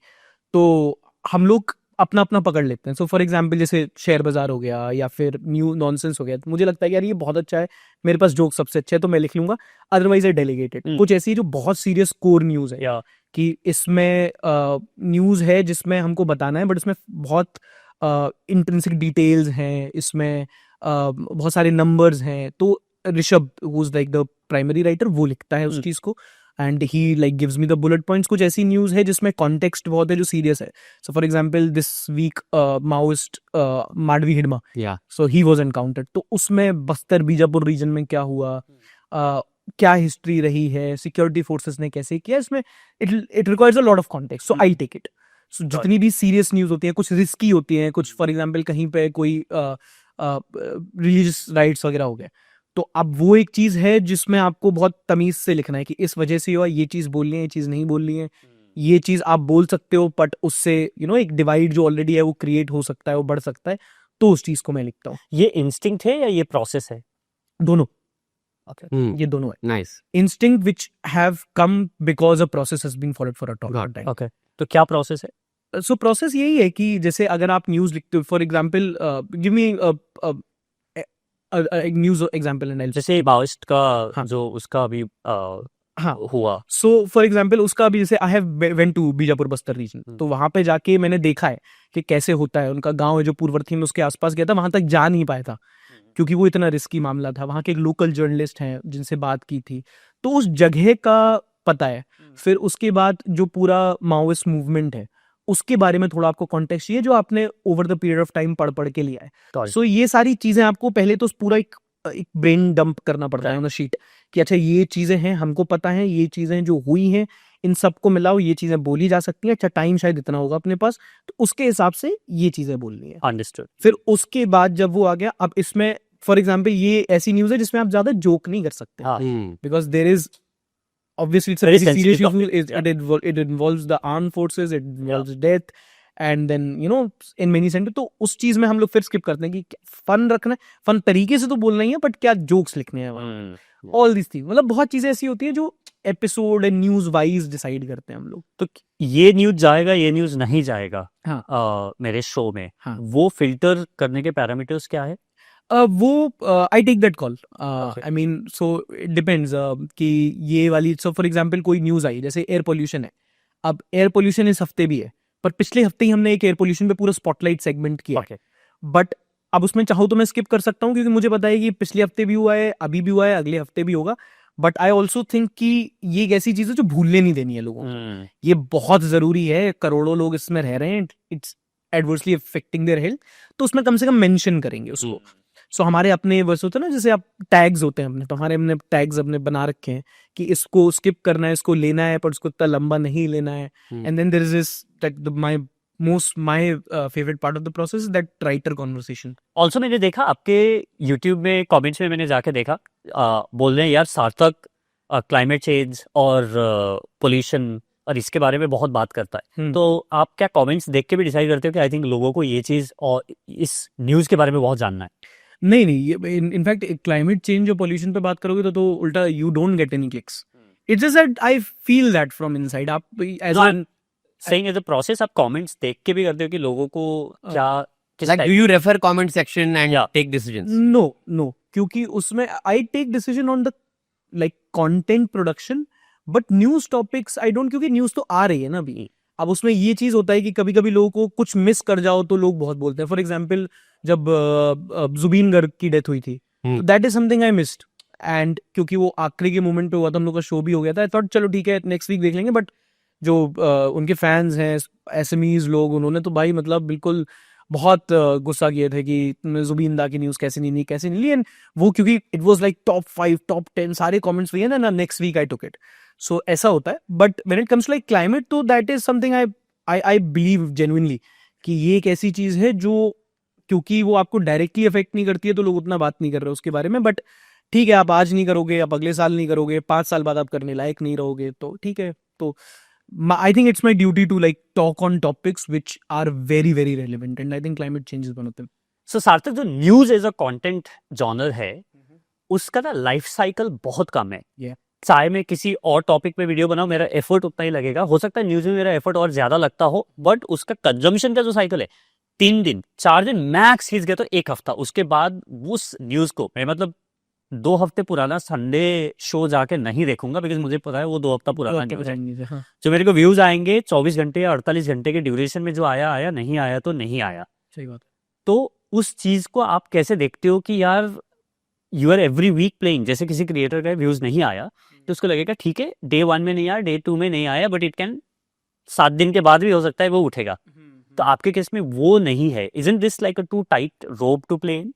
तो हम लोग अपना अपना पकड़ लेते हैं. सो फॉर एग्जाम्पल जैसे शेयर बाजार हो गया या फिर न्यू नॉनसेंस हो गया, तो मुझे लगता है कि यार ये बहुत अच्छा है, मेरे पास जोक सबसे अच्छा है तो मैं लिख लूंगा, अदरवाइज आई डेलीगेटेड. कुछ ऐसी जो बहुत सीरियस कोर न्यूज है या कि इसमें न्यूज है जिसमें हमको बताना है बट इसमें बहुत इंट्रिंसिक डिटेल्स हैं, इसमें बहुत सारे नंबर्स हैं, तो Rishabh who is like the primary writer वो लिखता है उस चीज को and he like gives me the bullet points. कुछ ऐसी न्यूज है जिसमें कॉन्टेक्स्ट बहुत है जो सीरियस है. So for example this week Maoist Madvi Hidma, so he was encountered, तो उसमें बस्तर बीजापुर रीजन में क्या हुआ, क्या हिस्ट्री रही है, सिक्योरिटी फोर्सेस ने कैसे किया, इसमें it requires a lot of context. So I take it. So जितनी भी सीरियस न्यूज होती है, कुछ रिस्की होती है, कुछ फॉर एग्जांपल कहीं पे कोई रिलीजियस राइट्स वगैरह हो गए, तो अब वो एक चीज है जिसमें आपको बहुत तमीज से लिखना है कि इस वजह से हुआ, ये चीज बोलनी है, ये चीज नहीं बोलनी है, ये चीज आप बोल सकते हो बट उससे यू नो एक डिवाइड जो ऑलरेडी है वो क्रिएट हो सकता है, वो बढ़ सकता है, तो उस चीज को मैं लिखता हूँ. ये इंस्टिंक्ट है या ये प्रोसेस है? दोनों. ये दोनों है. Nice. Instinct which have come because a process has been followed for a long time. Okay, तो क्या प्रोसेस है? सो प्रोसेस यही है कि जैसे अगर आप न्यूज़ लिखते हो, फॉर एग्जांपल गिव मी एक न्यूज़ एग्जांपल एंड जैसे माओइस्ट का हाँ. जो उसका अभी हाँ. हुआ, सो फॉर एग्जांपल उसका अभी जैसे I have went to Bijapur Bastar region, तो वहां पे जाके मैंने देखा है कि कैसे होता है. उनका गांव है जो पूर्ववर्ती में उसके आसपास गया था, वहां तक जा नहीं पाया था क्योंकि वो इतना रिस्की मामला था. वहां के एक लोकल जर्नलिस्ट हैं जिनसे बात की थी, तो उस जगह का पता है. फिर उसके बाद जो पूरा माओइस्ट मूवमेंट है उसके बारे में थोड़ा आपको कॉन्टेक्स्ट चाहिए जो आपने over the period of time पढ़ पढ़ के लिया है. Sorry. सो ये सारी चीजें आपको पहले तो पूरा एक ब्रेन डंप करना पड़ता है ऑन द शीट कि अच्छा ये चीजें हैं, हमको पता है ये चीजें जो हुई हैं, इन सबको मिलाओ, ये चीजें बोली जा सकती हैं. अच्छा टाइम शायद इतना होगा अपने पास, तो उसके हिसाब से ये चीजें बोलनी है. अंडरस्टूड. फिर उसके बाद जब वो आ गया, अब इसमें फॉर एग्जाम्पल ये ऐसी न्यूज है जिसमें आप ज्यादा जोक नहीं कर सकते हाँ. Because there is obviously it's a Very very serious sensitive issue. It involves the armed forces, it involves death, and then in many centers. तो उस चीज में हम लोग फिर स्किप करते हैं कि फन रखना है, फन तरीके से तो बोलना ही है, बट क्या जोक्स लिखने हैं. ऑल दिस थिंग, मतलब बहुत चीजें ऐसी होती है जो episode and news wise decide करते हैं हम लोग. तो ये न्यूज जाएगा, ये न्यूज नहीं जाएगा हाँ. मेरे शो में, हाँ. वो फिल्टर करने के पैरामीटर्स क्या है? वो I take that call. Okay. I mean so it depends कि ये वाली, सो फॉर एग्जांपल कोई न्यूज़ आई जैसे एयर पोल्यूशन है. अब एयर पोल्यूशन इस हफ्ते भी है, पर पिछले हफ्ते ही हमने एक एयर पोल्यूशन पे पूरा स्पॉटलाइट सेगमेंट किया. Okay. बट अब उसमें चाहूँ तो मैं स्किप कर सकता हूँ क्योंकि मुझे पता है कि पिछले हफ्ते भी हुआ है, अभी भी हुआ है, अगले हफ्ते भी होगा. बट आई ऑल्सो थिंक कि ये एक ऐसी चीज़ है जो भूलने नहीं देनी है लोगों को. ये बहुत ज़रूरी है, करोड़ों लोग इसमें रह रहे हैं, it's adversely affecting their health, तो उसमें कम से कम मेंशन करेंगे उसको. सो हमारे अपने वर्स होते हैं ना, जैसे आप टैग्स होते हैं अपने, तो हमारे हमने टैग्स अपने बना रखे हैं कि इसको स्किप करना है, इसको लेना है, पर उसको इतना लंबा नहीं लेना है. And then there is this that my favourite part of the process is that writer conversation. Also मैंने देखा आपके यूट्यूब में कमेंट्स में, मैंने जाके देखा, बोल रहे हैं यार सार्थक क्लाइमेट चेंज और पोल्यूशन और इसके बारे में बहुत बात करता है. तो आप क्या कमेंट्स देख के भी डिसाइड करते हो कि आई थिंक लोगों को ये चीज और इस न्यूज के बारे में बहुत जानना है? नहीं, इनफैक्ट क्लाइमेट चेंज और पोल्यूशन पे बात करोगे तो उल्टा you don't get any clicks. It's just that I feel that from inside. आप as an saying as a process आप कमेंट्स देख के भी करते हो कि लोगों को क्या किस Like, type- do you refer comment section and Yeah. take decisions? No क्योंकि उसमें I take decision on the like content production, but news topics I don't, क्योंकि न्यूज तो आ रही है ना अभी. अब उसमें ये चीज होता है कि कभी कभी लोगों को कुछ मिस कर जाओ तो लोग बहुत बोलते हैं. फॉर एग्जाम्पल जब जुबीन गर्ग की डेथ हुई थी, that is something I missed, and क्योंकि वो आखिरी के मोमेंट पे हुआ था, हम लोग का शो भी हो गया था, आई थॉट चलो ठीक है नेक्स्ट वीक देख लेंगे. बट जो उनके फैंस हैं, एसएमईज लोग, उन्होंने तो भाई मतलब बिल्कुल बहुत गुस्सा किए थे कि तुमने जुबीन दा की न्यूज़ कैसे नहीं ली. एंड वो क्योंकि it was like top 5 top 10 सारे कमेंट्स हुए ना, next week I took it. So ऐसा होता है. But when it comes like climate, तो that is something I believe genuinely कि ये एक ऐसी चीज़ है जो, क्योंकि वो आपको डायरेक्टली अफेक्ट नहीं करती है तो लोग उतना बात नहीं कर रहे उसके बारे में. बट ठीक है, आप आज नहीं करोगे, आप अगले साल नहीं करोगे, 5 साल बाद आप करने लायक नहीं रहोगे, तो ठीक है. तो I think it's my duty to like talk on topics which are very very relevant, and I think climate change is one of them. So Sarthak, जो news as a content genre है, उसका ना लाइफ साइकिल बहुत कम है. Yeah. चाहे मैं किसी और टॉपिक पे वीडियो बनाऊं, मेरा एफर्ट उतना ही लगेगा. हो सकता है न्यूज में मेरा एफर्ट और ज्यादा लगता हो, बट उसका कंजम्पशन का जो साइकिल है 3 दिन 4 दिन मैक्स, खींच गया तो 1 हफ्ता. उसके बाद उस न्यूज को मैं मतलब 2 हफ्ते पुराना संडे शो जाके नहीं देखूंगा, बिकॉज मुझे पता है वो 2 हफ्ता पुराना न्यूज है. हाँ, जो मेरे को व्यूज आएंगे 24 घंटे या 48 घंटे के ड्यूरेशन में, जो आया, नहीं आया तो नहीं आया. सही बात है. तो उस चीज को आप कैसे देखते हो कि यार you are every week playing, जैसे किसी क्रिएटर का व्यूज नहीं आया तो उसको लगेगा ठीक है डे 1 में नहीं आया, डे 2 में नहीं आया, बट इट कैन 7 दिन के बाद भी हो सकता है वो उठेगा. तो आपके केस में वो नहीं है. Isn't this like a too tight rope to play in?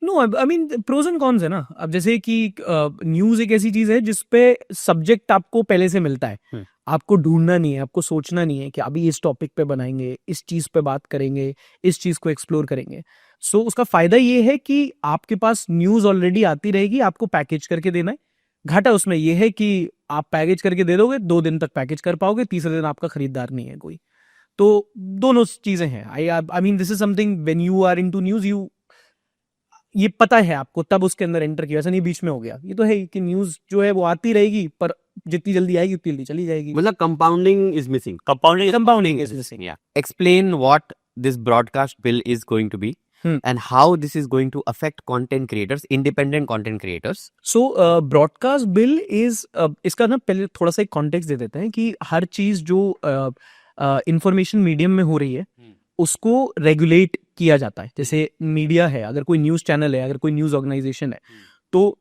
No, I mean pros and cons है ना. अब जैसे कि न्यूज एक ऐसी चीज है जिसपे सब्जेक्ट आपको पहले से मिलता है, आपको ढूंढना नहीं है, आपको सोचना नहीं है कि अभी इस टॉपिक पे बनाएंगे, इस चीज पे बात करेंगे, इस चीज को एक्सप्लोर करेंगे. सो उसका फायदा ये है कि आपके पास न्यूज ऑलरेडी आती रहेगी, आपको पैकेज करके देना है. घाटा उसमें ये है कि आप पैकेज करके दे दोगे, 2 दिन तक पैकेज कर पाओगे, तीसरे दिन आपका खरीदार नहीं है कोई. तो दोनों चीजें हैं. I mean this is something when you are into news, ये पता है आपको, तब उसके अंदर एंटर किया, ऐसा नहीं बीच में हो गया। ये तो है कि न्यूज़ जो है वो आती रहेगी, पर जितनी जल्दी आएगी उतनी जल्दी चली जाएगी। मतलब compounding is missing. Compounding is missing. Yeah. Explain what this broadcast bill is going to be and how this is going to affect content creators, independent content creators. So broadcast bill is, इसका ना पहले थोड़ा सा एक context दे देते हैं कि हर चीज जो इंफॉर्मेशन मीडियम में हो रही है उसको रेगुलेट किया जाता है। जैसे मीडिया है, अगर कोई न्यूज़ चैनल है, अगर कोई न्यूज़ ऑर्गेनाइजेशन है, तो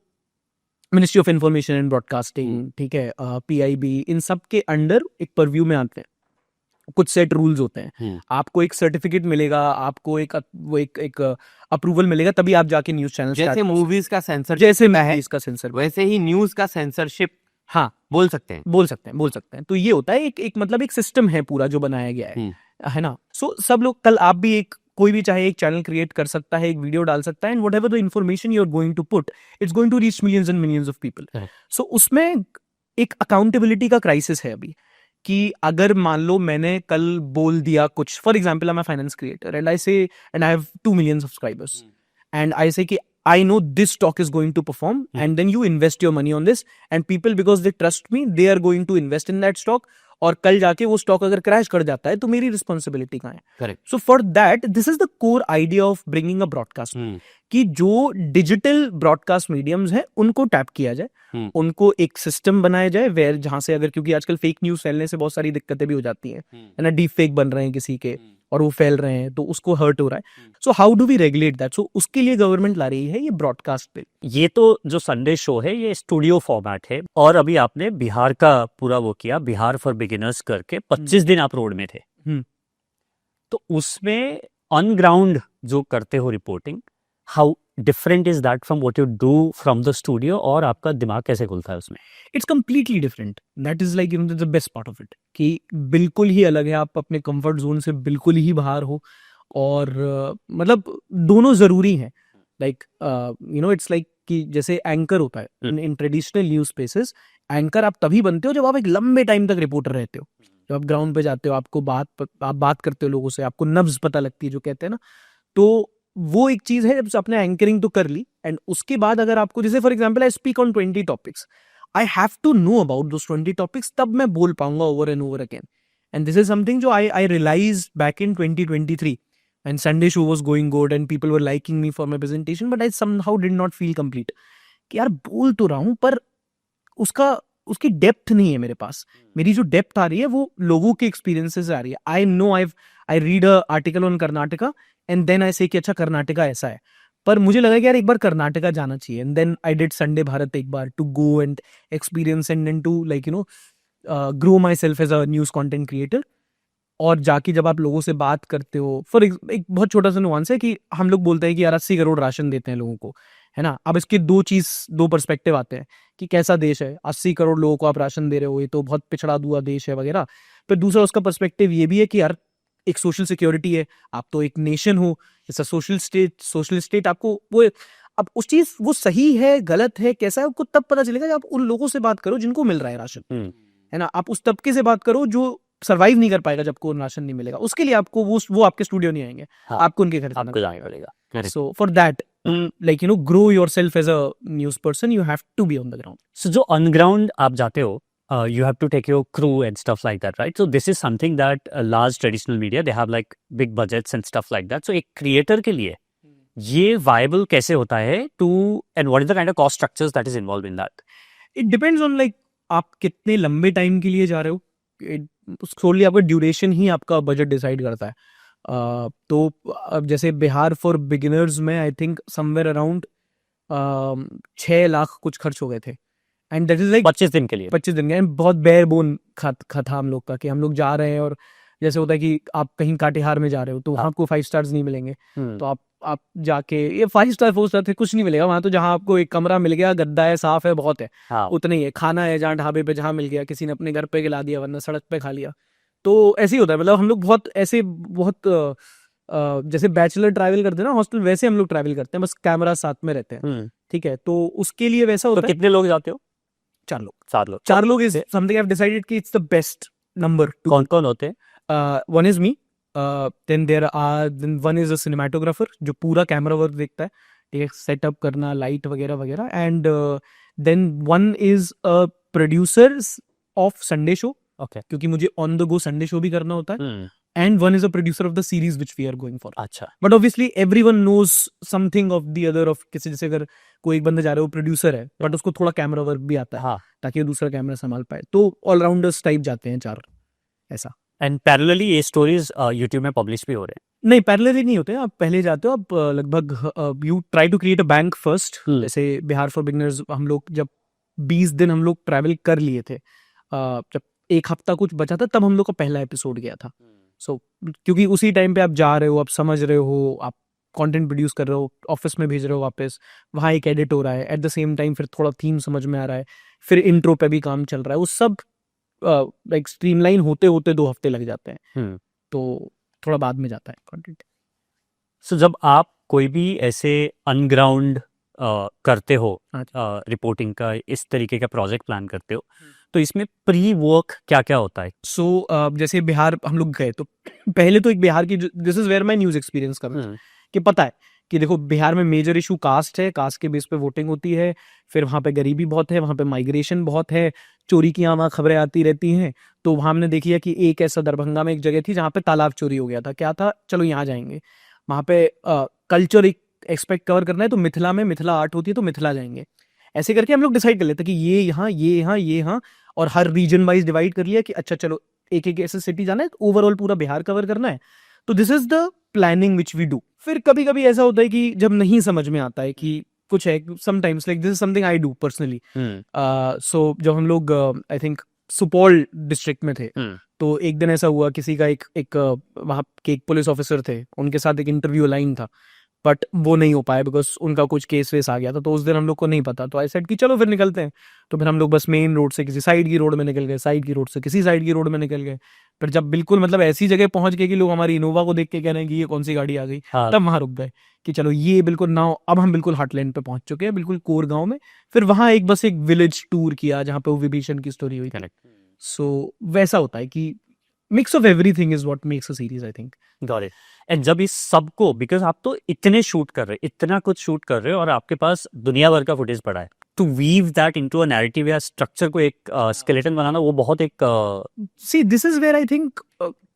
ministry of information and broadcasting, ठीक है, PIB, इन सब के अंडर एक परव्यू में आते हैं। कुछ सेट रूल्स होते हैं, आपको एक सर्टिफिकेट मिलेगा, आपको एक अप्रूवल मिलेगा, तभी आप जाके न्यूज़ चैनल जैसे मूवीज का सेंसर, जैसे मैं इसका सेंसर, वैसे ही न्यूज का सेंसरशिप हाँ बोल सकते हैं. बोल सकते हैं। तो ये होता है एक मतलब एक सिस्टम है पूरा जो बनाया गया है ना। सो सब लोग, कल आप भी कोई भी चाहे एक चैनल क्रिएट कर सकता है, एक वीडियो डाल सकता है, and whatever the information you are going to put, it's going to reach millions and millions of people. So उसमें एक अकाउंटेबिलिटी का क्राइसिस है अभी, कि अगर मान लो मैंने कल बोल दिया कुछ, for example I am a finance creator and I have 2 million subscribers and I say कि I know this stock is going to perform, and then you invest your money on this, and people, because they trust me, they are going to invest in that stock, और कल जाके वो stock अगर crash कर जाता है तो मेरी रिस्पॉन्सिबिलिटी कहाँ है? Correct. So for that this is the core idea of bringing a broadcast, कि जो डिजिटल ब्रॉडकास्ट मीडियम्स हैं उनको टैप किया जाए, उनको एक सिस्टम बनाया जाए वेयर जहां से, अगर, क्योंकि आजकल फेक न्यूज फैलने से बहुत सारी दिक्कतें भी हो जाती हैं, है ना, डीप फेक बन रहे हैं किसी के और वो फैल रहे हैं, तो उसको हर्ट हो रहा है। So how do we regulate that? So उसके लिए गवर्नमेंट ला रही है ये ब्रॉडकास्ट बिल। ये तो जो संडे शो है ये स्टूडियो फॉर्मेट है, और अभी आपने बिहार का पूरा वो किया, बिहार फॉर बिगिनर्स करके 25 दिन आप रोड में थे, तो उसमें ऑन ग्राउंड जो करते हो reporting, how different is that from what you do from the studio, और आपका दिमाग कैसे खुलता है उसमें? It's completely different, that is like the best part of it, कि बिल्कुल ही अलग है, आप अपने कंफर्ट जोन से बिल्कुल ही बाहर हो, और मतलब दोनों जरूरी हैं। लाइक इट्स लाइक कि जैसे एंकर होता है in traditional news spaces, anchor आप तभी बनते हो जब आप एक लंबे टाइम तक रिपोर्टर रहते हो, जब आप ग्राउंड पे जाते हो, आप बात करते हो लोगों से, आपको नब्ज पता लगती है जो कहते हैं ना, तो वो एक चीज है। जब आपने एंकरिंग तो कर ली, एंड उसके बाद अगर आपको, जैसे for example I speak on 20 topics, I have to know about those 20 topics, तब मैं बोल पाऊंगा over and over again. And this is something जो I realize back in 2023 and Sunday show was going good and people were liking me for my presentation, but I somehow did not feel complete, कि यार बोल तो रहा हूं पर उसकी depth नहीं है मेरे पास। मेरी जो डेप्थ आ रही है वो लोगों के एक्सपीरियंसेस आ रही है। I know I read a article on Karnataka and then I say कि अच्छा कर्नाटका ऐसा है, पर मुझे लगा कि यार एक बार कर्नाटका जाना चाहिए, and then I did Sunday Bharat एक बार, to go and experience and then to like grow माई सेल्फ as a news content creator. और जाके जब आप लोगों से बात करते हो, फॉर एक बहुत छोटा सा नुआंस है कि हम लोग बोलते हैं कि यार 80 करोड़ राशन देते हैं लोगों को, है ना। अब इसके दो पर्सपेक्टिव आते हैं कि कैसा देश है, 80 करोड़ लोगों को आप राशन दे रहे हो, ये तो बहुत पिछड़ा हुआ देश है वगैरह। पर दूसरा उसका पर्सपेक्टिव ये भी है कि यार एक सोशल सिक्योरिटी है, आप तो एक नेशन हो, इट्स अ सोशल स्टेट। आपको वो, अब उस चीज वो सही है गलत है कैसा है आपको तब पता चलेगा जब आप उन लोगों से बात करो जिनको मिल रहा है राशन, है ना। आप उस तबके से बात करो जो सर्वाइव नहीं कर पाएगा जब को राशन नहीं मिलेगा, उसके लिए आपको वो आपके स्टूडियो नहीं आएंगे, हाँ, आपको उनके घर आपको जाना पड़ेगा। So for that like grow yourself as a news person, you have to be on the ground. So जो ऑन ग्राउंड आप जाते हो, you have to take your crew and stuff like that, right? So this is something that large traditional media, they have like big budgets and stuff like that. So एक creator के लिए ये viable कैसे होता है to, and what is the kind of cost structures that is involved in that? It depends on like आप कितने लंबे टाइम के लिए जा रहे हो, सोली आपका ड्यूरेशन ही आपका बजट डिसाइड करता है। तो अब जैसे बिहार फॉर बिगिनर्स में I think somewhere around 6 lakh कुछ खर्च हो गए थे, एंड दैट इज लाइक 25 दिन के लिए। 25 दिन का, बहुत बेयर बोन था हम लोग का, कि हम लोग जा रहे हैं और जैसे होता है कि आप कहीं काटेहार में जा रहे हो तो वहाँ आपको 5 स्टार्स नहीं मिलेंगे, तो आप जाके ये 5 स्टार 4 स्टार थे कुछ नहीं मिलेगा वहाँ, तो जहाँ आपको एक कमरा मिल गया, गद्दा है, साफ है, बहुत है, हाँ, उतना ही है। खाना है जहाँ ढाबे पे जहाँ मिल गया, किसी ने अपने घर पे खिला दिया वरना सड़क पे खा लिया, तो ऐसे ही होता है। मतलब हम लोग बहुत जैसे बैचलर ट्रैवल करते हैं ना हॉस्टल, वैसे हम लोग ट्रैवल करते हैं, बस कैमरा साथ में रहते हैं, ठीक है। तो उसके लिए वैसा होता तो है। कितने लोग जाते हो? 4 लोग। 4 लोग is something I have decided कि इट्स द बेस्ट नंबर। कौन कौन होते हैं? One is me, then one is a cinematographer जो पूरा कैमरा वर्क देखता है, एक सेटअप करना, लाइट वगैरह वगैरह, and then one is a producers of Sunday show, okay क्योंकि मुझे on the go Sunday show भी करना होता है, hmm and one is a producer of the series which we are going for. अच्छा but obviously everyone knows something of the other of किसी, जैसे अगर कोई एक बंदा जा रहा है वो प्रोड्यूसर है बट उसको थोड़ा कैमरा वर्क भी आता है हाँ ताकि वो दूसरा कैमरा संभाल पाए, तो ऑलराउंडर्स टाइप जाते हैं 4 ऐसा. एंड पैरेलली ये स्टोरीज यूट्यूब में पब्लिश भी हो रहे नहीं, पैरेलली नहीं होते, आप पहले जाते हो, आप लगभग you try to create a bank first. जैसे बिहार फॉर बिगनर्स हम लोग जब 20 दिन हम लोग ट्रैवल कर लिए थे, जब 1 हफ्ता कुछ बचा था तब हम लोग का पहला एपिसोड गया था. सो क्योंकि उसी टाइम पे आप जा रहे हो, आप समझ रहे हो, आप कंटेंट प्रोड्यूस कर रहे हो, ऑफिस में भेज रहे हो वापस, वहाँ एक एडिट हो रहा है, एट द सेम टाइम फिर थोड़ा थीम समझ में आ रहा है, फिर इंट्रो पे भी काम चल रहा है, वो सब लाइक स्ट्रीमलाइन होते होते 2 हफ्ते लग जाते हैं. हैं. तो थोड़ा बाद में जाता है कंटेंट. सो जब आप कोई भी ऐसे अनग्राउंड करते हो, हाँ रिपोर्टिंग का इस तरीके का प्रोजेक्ट प्लान करते हो, तो इसमें प्री वर्क क्या क्या होता है? सो जैसे बिहार हम लोग गए तो पहले तो एक बिहार की, this is where my news experience का कि पता है कि देखो बिहार में मेजर इशू कास्ट है, कास्ट के बेस पे वोटिंग होती है, फिर वहाँ पे गरीबी बहुत है, वहाँ पे माइग्रेशन बहुत है, चोरी की वहाँ खबरें आती रहती हैं. तो वहाँ हमने देखी है कि एक ऐसा दरभंगा में एक जगह थी जहाँ पे तालाब चोरी हो गया था. क्या था, चलो यहाँ जाएंगे, वहाँ पे कल्चर एक एक्सपेक्ट कवर करना है तो मिथिला में मिथिला आर्ट होती है तो मिथिला जाएंगे. ऐसे करके हम लोग डिसाइड कर लेते कि ये यहाँ ये यहाँ ये यहाँ, और हर रीजन वाइज डिवाइड कर लिया कि अच्छा चलो एक एक ऐसे सिटी जाना है, ओवरऑल पूरा बिहार कवर करना है. तो this is the planning which we do. फिर कभी कभी ऐसा होता है कि जब नहीं समझ में आता है कि कुछ है, sometimes like this is something I do personally. So जब हम लोग आई थिंक सुपौल डिस्ट्रिक्ट में थे, तो एक दिन ऐसा हुआ, किसी का एक वहाँ के एक पुलिस ऑफिसर थे, उनके साथ एक इंटरव्यू लाइन था, बट वो नहीं हो पाया बिकॉज उनका कुछ केस वेस आ गया था. तो उस दिन हम लोग को नहीं पता, तो आई सेड कि चलो फिर निकलते हैं. तो फिर हम लोग बस मेन रोड से किसी साइड की रोड में निकल गए, साइड की रोड से किसी साइड की रोड में निकल गए. फिर जब बिल्कुल मतलब ऐसी जगह पहुंच गए कि लोग हमारी इनोवा को देख के कह रहे हैं कि ये कौन सी गाड़ी आ गई, हाँ. तब वहां रुक गए कि चलो ये बिल्कुल नाउ अब हम बिल्कुल हार्टलैंड पे पहुंच चुके हैं, बिल्कुल कोर गांव में. फिर वहां एक बस एक विलेज टूर किया जहाँ पे वो विभीषण की स्टोरी हुई. करेक्ट. सो वैसा होता है कि mix of everything is what makes a series, I think. Got it. And जब इस सबको, बिकॉज आप तो इतने शूट कर रहे हो, इतना कुछ शूट कर रहे हो, और आपके पास दुनिया भर का फुटेज पड़ा है, to weave that into a narrative या स्ट्रक्चर को एक स्केलेटन बनाना, वो बहुत एक See, this is where I think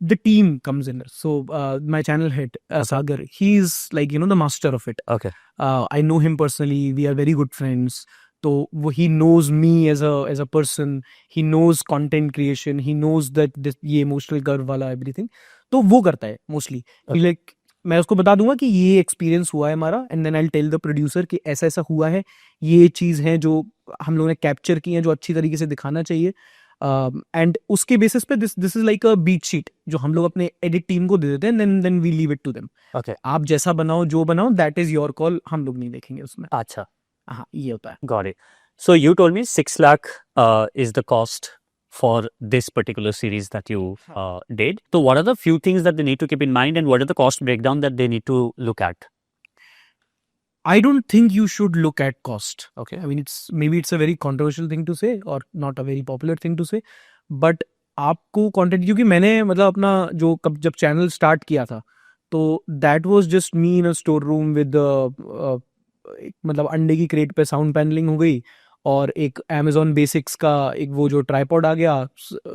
the team comes in. So, my channel head, Sagar, he's like, you know, the master of it. Okay I know him personally. We are very good friends. So, he knows me as a person. He knows content creation. He knows that ये emotional curve वाला everything. तो वो करता है mostly. He like, मैं उसको बता दूंगा कि ये एक्सपीरियंस हुआ है हमारा, and then I tell the producer कि ऐसा ऐसा हुआ है, ये चीज़ है जो हम लोगों ने कैप्चर की है, जो अच्छी तरीके से दिखाना चाहिए. एंड उसके बेसिस पे this is like a beat sheet जो हम लोग अपने एडिट टीम को दे देते हैं, then we leave it to them. Okay आप जैसा बनाओ, जो बनाओ, दैट इज योर कॉल, हम लोग नहीं देखेंगे उसमें. अच्छा. हाँ, ये होता है. Got it. So you told me 6 lakh is the cost for this particular series that you did. So what are the few things that they need to keep in mind, and what are the cost breakdown that they need to look at? I don't think you should look at cost. Okay, I mean maybe it's a very controversial thing to say or not a very popular thing to say, but आपको content, क्योंकि मैंने मतलब अपना जो जब channel start किया था तो that was just me in a store room with मतलब अंडे की क्रेट पे साउंड पैनलिंग हो गई, और एक Amazon बेसिक्स का एक वो जो ट्राइपॉड आ गया,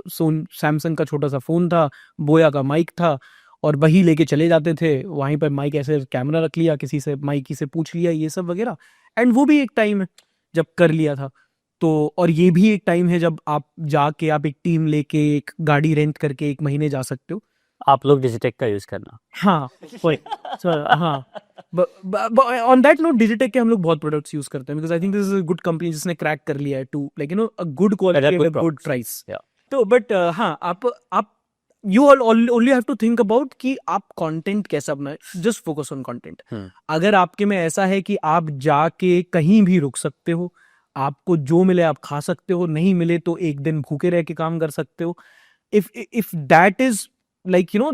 सैमसंग का छोटा सा फ़ोन था, बोया का माइक था, और वही लेके चले जाते थे. वहीं पर माइक ऐसे कैमरा रख लिया, किसी से माइकी से पूछ लिया, ये सब वगैरह. एंड वो भी एक टाइम है जब कर लिया था. तो और ये भी एक टाइम है जब आप जाके आप एक टीम लेके एक गाड़ी रेंट करके 1 महीने जा सकते हो. आप लोग डिजिटेक का यूज करना. हाँ, वही. हाँ, ऑन दैट नोट डिजिटेक के हम लोग बहुत प्रोडक्ट्स यूज करते हैं, because I think this is a good company जिसने क्रैक कर लिया है to like you know a good quality at a good price. तो बट हाँ, आप you only have to think about कि आप कंटेंट कैसा बनाए. Just focus on content. अगर आपके में ऐसा है कि आप जाके कहीं भी रुक सकते हो, आपको जो मिले आप खा सकते हो, नहीं मिले तो एक दिन भूखे रह के काम कर सकते हो. If that is like you know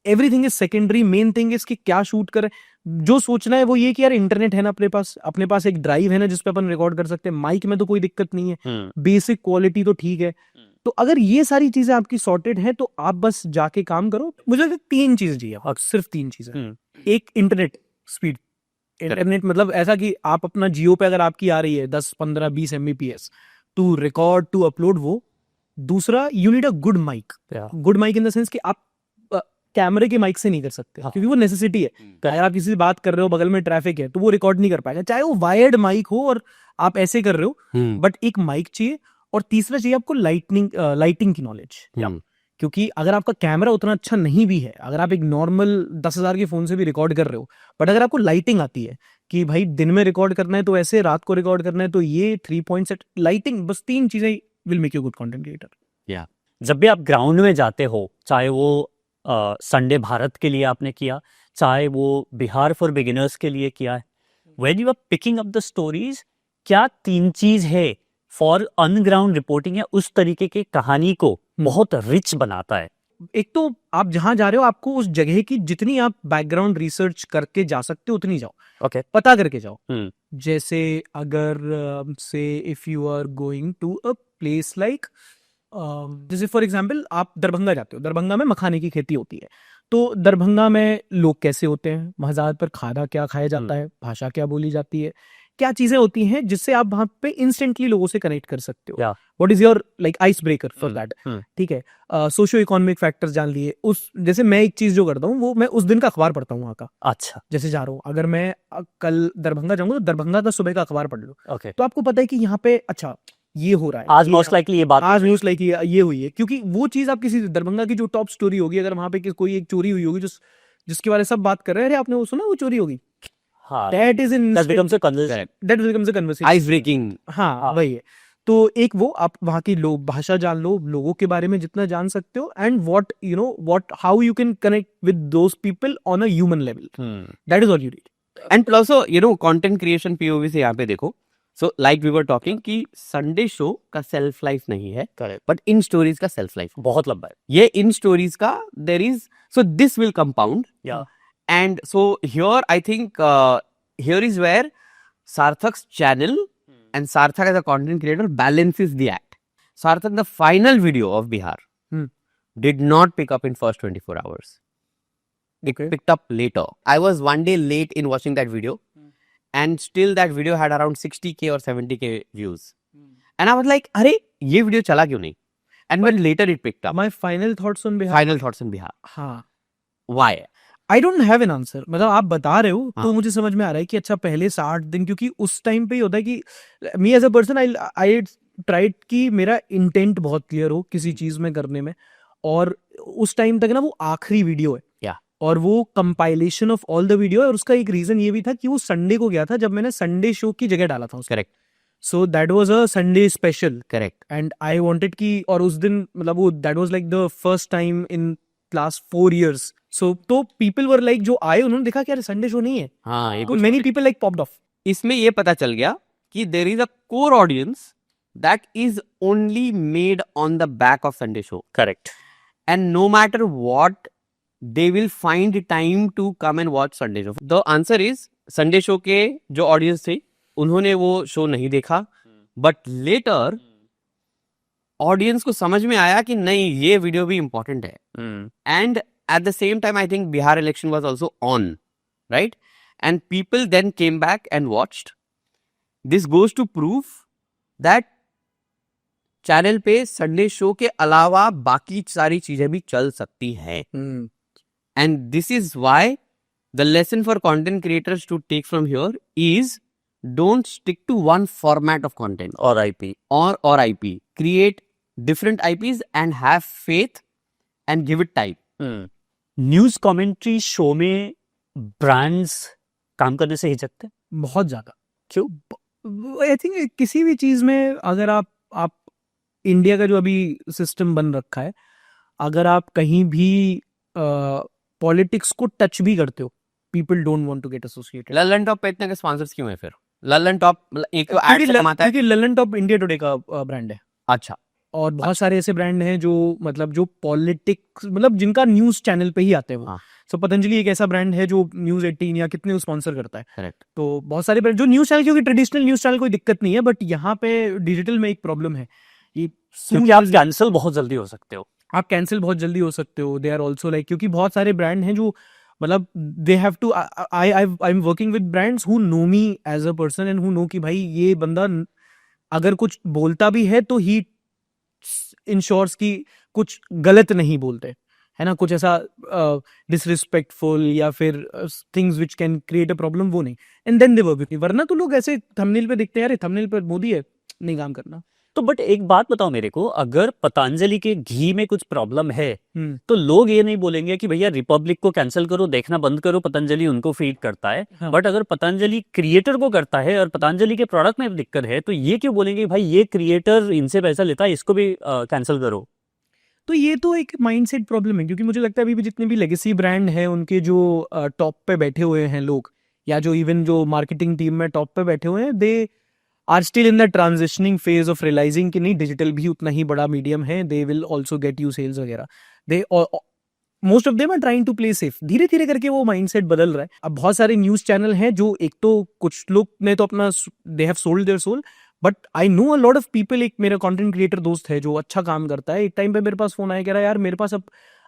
everything is secondary, main thing is कि क्या शूट करें. जो सोचना है वो ये कि यार इंटरनेट है ना अपने पास एक ड्राइव है ना जिसपे अपन रिकॉर्ड कर सकते हैं, माइक में तो कोई दिक्कत नहीं है, बेसिक क्वालिटी तो ठीक है. तो अगर ये सारी चीजें आपकी सॉर्टेड हैं तो आप बस जाके काम करो. मुझे लगता है 3 चीजें चाहिए, सिर्फ 3 चीजें. एक, इंटरनेट स्पीड. इंटरनेट मतलब ऐसा कि आप अपना जियो पे अगर आपकी आ रही है 10 15 20 Mbps to record to upload वो। दूसरा, you need a good mic. Yeah. Good mic in the sense कि आप कैमरे के माइक से नहीं कर सकते, हाँ। क्योंकि वो नेसेसिटी है। अगर आप किसी से बात कर रहे हो, बगल में ट्रैफिक है, तो वो रिकॉर्ड नहीं कर पाएगा, चाहे वो वायर्ड माइक हो और आप ऐसे कर रहे हो, बट एक माइक चाहिए। और तीसरा चाहिए आपको लाइटिंग की नॉलेज। क्योंकि अगर आपका कैमरा उतना अच्छा नहीं भी है, अगर आप एक नॉर्मल 10,000 के फोन से भी रिकॉर्ड कर रहे हो, बट अगर आपको लाइटिंग आती है कि भाई दिन में रिकॉर्ड करना है तो ऐसे, रात को रिकॉर्ड करना है तो ये 3 पॉइंट सेट, लाइटिंग, बस 3 चीजें will make you good content creator. जब भी आप ग्राउंड में जाते हो, चाहे वो संडे भारत के लिए आपने किया, चाहे वो बिहार फॉर बिगिनर्स के लिए किया है, when you are picking up the stories, क्या 3 चीज है फॉर ऑन ग्राउंड रिपोर्टिंग या उस तरीके की कहानी को बहुत रिच बनाता है? एक तो आप जहां जा रहे हो, आपको उस जगह की जितनी आप बैकग्राउंड रिसर्च करके जा सकते हो उतनी जाओ, ओके, पता करके जाओ। हम्म। जैसे अगर say if you are going to a place like, जैसे फॉर एग्जांपल आप दरभंगा जाते हो, दरभंगा में मखाने की खेती होती है, तो दरभंगा में लोग कैसे होते हैं, वहां ज्यादातर खाना क्या खाया जाता है, भाषा क्या बोली जाती है, क्या चीजें होती हैं जिससे आप वहां पे इंस्टेंटली लोगों से कनेक्ट कर सकते हो। Yeah. What is your like ice breaker for that. ठीक है, सोशियो इकोनॉमिक फैक्टर्स जान लिए। उस जैसे मैं एक चीज जो करता हूँ, वो मैं उस दिन का अखबार पढ़ता हूँ वहाँ का। अच्छा, जैसे जा रहा हूँ, अगर मैं कल दरभंगा जाऊंगा तो दरभंगा का सुबह का अखबार पढ़ लो, ओके, तो आपको पता है कि यहाँ पे अच्छा ये हो रहा है, आज ये मोस्ट लाइकली ये बात आज न्यूज लाइक ये हुई है। क्योंकि वो चीज आप किसी दरभंगा की जो टॉप स्टोरी होगी, अगर वहां पे कोई एक चोरी हुई होगी जिसके बारे में सब बात कर रहे हैं, अरे आपने वो सुना वो चोरी होगी, हाँ, that is in that becomes a conversation. Correct. That becomes a conversation, ice breaking. हाँ वही है। तो एक वो आप वहाँ की लोग भाषा जान लो, लोगों के बारे में जितना जान सकते हो, and what you know what how you can connect with those people on a human level, that is all you need. And plus content creation POV से यहाँ पे देखो, so like we were talking कि Sunday show का shelf life नहीं है, correct, but in stories का shelf life बहुत लंबा है। ये इन स्टोरीज का there is, so this will compound, Yeah. And so here I think here is where Sarthak's channel and Sarthak as a content creator balances the act. Sarthak, the final video of Bihar, did not pick up in first 24 hours. It Okay. picked up later. I was one day late in watching that video, and still that video had around 60K or 70K views. And I was like, "Arey, ये video चला क्यों नहीं?" And when later it picked up. My final thoughts on Bihar. Final thoughts on Bihar. हाँ, Why? I don't have an answer. मतलब आप बता रहे हो तो हाँ. मुझे समझ में आ रहा है कि अच्छा पहले 60 दिन, क्योंकि उस टाइम पे ही होता है कि me as a person I tried कि मेरा इंटेंट बहुत क्लियर हो किसी चीज में करने में, और उस टाइम तक ना वो आखिरी वीडियो है, Yeah. और वो compilation of all the video है। और उसका एक रीजन ये भी था कि वो संडे को गया था जब मैंने संडे शो की जगह डाला था उसको। Correct. So that was a Sunday special, Correct. And I wanted कि, और उस दिन मतलब वो that was like the first time in last 4 years। सो तो पीपल वर लाइक, जो आए उन्होंने देखा कि यार संडे शो नहीं है, हाँ, ये तो many people like popped off. इसमें ये पता चल गया कि there is a core audience that is only made on the back of Sunday show, correct, and no matter what they will find time to come and watch Sunday show. The answer is Sunday show के जो audience थे उन्होंने वो show नहीं देखा, but later audience को समझ में आया कि नहीं ये वीडियो भी इंपॉर्टेंट है, and at the same time I think Bihar election was also on, right? And people then came back and watched. This goes to prove that channel पे संडे शो के अलावा बाकी सारी चीजें भी चल सकती हैं, and this is why the lesson for content creators to take from here is don't stick to one format of content और IP, or IP. Create different IPs and have faith and give it time. News commentary show में brands काम करने से हिचकते हैं? बहुत ज्यादा। क्यों? I think किसी भी चीज में अगर आप इंडिया का जो अभी सिस्टम बन रखा है, अगर आप कहीं भी पॉलिटिक्स को टच भी करते हो, people don't want to get associated. Lallantop पे इतने के स्पॉन्सर्स क्यों है फिर? ललन टॉप एक तो एड से कमाता है, क्योंकि ललन टॉप इंडिया टुडे का ब्रांड है, अच्छा, और बहुत सारे ऐसे ब्रांड हैं जो मतलब जो पॉलिटिक्स मतलब जिनका न्यूज चैनल पे ही आते हैं वो। हाँ. सो पतंजलि एक ऐसा ब्रांड है जो न्यूज 18 या कितने स्पॉन्सर करता है। करेक्ट। तो बहुत सारे ब्रांड जो न्यूज चैनल, क्योंकि ट्रेडिशनल न्यूज चैनल कोई दिक्कत नहीं है, बट यहाँ पे डिजिटल में एक प्रॉब्लम है कि क्योंकि आप कैंसिल बहुत जल्दी हो सकते हो। आप कैंसिल बहुत जल्दी हो सकते हो। दे आर ऑल्सो लाइक, क्योंकि बहुत सारे ब्रांड हैं जो मतलब they have to I am working with brands who know me as a person and who know कि भाई ये बंदा अगर कुछ बोलता भी है तो ही इंश्योर्स कि कुछ गलत नहीं बोलते, है ना, कुछ ऐसा डिसरिस्पेक्टफुल या फिर things which can create a problem, वो नहीं. And then they work with me. वरना तो लोग ऐसे थंबनेल पे दिखते हैं, अरे थंबनेल पे मोदी है, नहीं काम करना. तो बट एक बात बताओ मेरे को, अगर पतंजलि के घी में कुछ प्रॉब्लम है हम्म. तो लोग ये नहीं बोलेंगे कि भैया रिपब्लिक को कैंसिल करो, देखना बंद करो, पतंजलि उनको फीड करता है. हाँ. बट अगर पतंजलि क्रिएटर को करता है और पतंजलि के प्रोडक्ट में दिक्कत है तो ये क्यों बोलेंगे भाई ये क्रिएटर इनसे पैसा लेता है, इसको भी कैंसिल करो. तो ये तो एक माइंडसेट प्रॉब्लम है, क्योंकि मुझे लगता है अभी भी जितने भी लेगेसी ब्रांड हैं उनके जो टॉप पे बैठे हुए हैं लोग, या जो इवन जो मार्केटिंग टीम में टॉप पे बैठे हुए हैं, they are still in the transitioning phase of realizing कि नहीं, डिजिटल भी उतना ही बड़ा मीडियम है, they will also get you sales वगैरह. They most of them are trying to play safe. धीरे धीरे करके वो माइंडसेट बदल रहा है. अब बहुत सारे न्यूज चैनल हैं जो, एक तो कुछ लोग ने तो अपना, they have sold their soul, but I know a lot of people. एक मेरा कंटेंट क्रिएटर दोस्त है जो अच्छा काम करता है, एक टाइम पे मेरे पास फोन आया, कह रहा है यार मेरे पास अब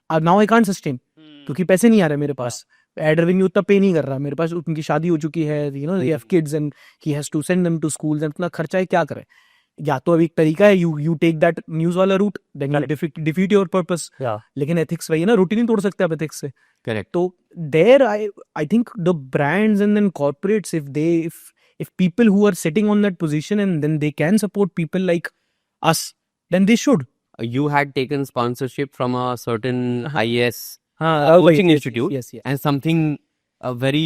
नाउ आई कांट सस्टेन, क्योंकि पैसे नहीं आ रहे मेरे पास, एड रेवेन्यू उतना पे नहीं कर रहा मेरे पास, उनकी शादी हो चुकी है, you know, they have kids and he has to send them to schools, and इतना खर्चा है, क्या करे. या तो अभी एक तरीका है, यू टेक दैट न्यूज वाला route, then you defeat your purpose. लेकिन एथिक्स वही है ना, रूटीन नहीं तोड़ सकते आप एथिक्स से. Correct. तो there I think the brands and then corporates, if people who are sitting on that position and then they can support people like us, then they should. You had taken sponsorship from a certain Uh-huh. IAS हाँ, coaching yes, institute, yes, yes. and something very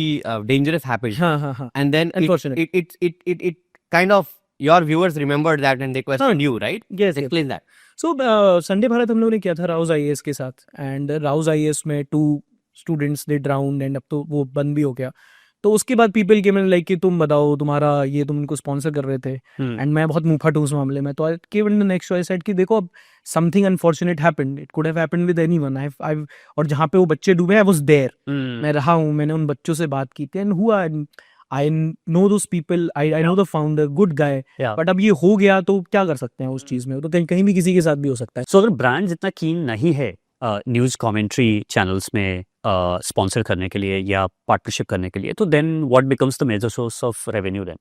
dangerous happened. हाँ, हाँ, हाँ. And then Unfortunate. it kind of, your viewers remembered that and they questioned you, right? Yes, yes. Explain that. So Sunday Bharat हम लोगों ने किया था Rouse IAS के साथ, एंड राउज आईएएस में 2 स्टूडेंट्स दे ड्राउंड, एंड अब तो वो बंद भी हो गया. तो उसके बाद पीपल के मैंने लाइक कि तुम बताओ तुम्हारा ये, तुम इनको स्पॉन्सर कर रहे थे, एंड मैं बहुत मुंहफट हूँ उस मामले में. तो I cave in the next choice said कि देखो, अब something unfortunate happened, it could have happened with anyone. I और जहाँ पे वो बच्चे डूबे, आई वाज देयर, मैं रहा हूँ, मैंने उन बच्चों से बात की थी, एंड हुआ, I know those people, I know the founder, good guy. But अब ये हो गया तो क्या कर सकते हैं उस चीज में, तो कहीं कहीं भी किसी के साथ भी हो सकता है. सो अगर ब्रांड इतना कीन नहीं है न्यूज कमेंट्री चैनल्स में स्पॉन्सर करने के लिए या पार्टनरशिप करने के लिए, तो then what becomes the major source of revenue then?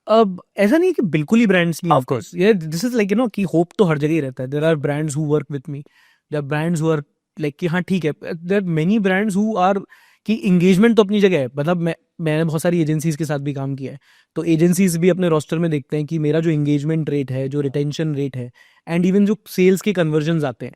अब ऐसा नहीं है कि बिल्कुल ही ब्रांड्स नहीं, Of course. ये this is like you know कि होप तो हर जगह ही रहता है. There are brands who work with me, there are brands who are like कि हाँ ठीक है, there are many brands who are कि एंगेजमेंट तो अपनी जगह है. मतलब मैंने बहुत सारी एजेंसीज के साथ भी काम किया है, तो एजेंसीज भी अपने रोस्टर में देखते हैं कि मेरा जो एंगेजमेंट रेट है, जो रिटेंशन रेट है, एंड इवन जो सेल्स के कन्वर्जन आते हैं,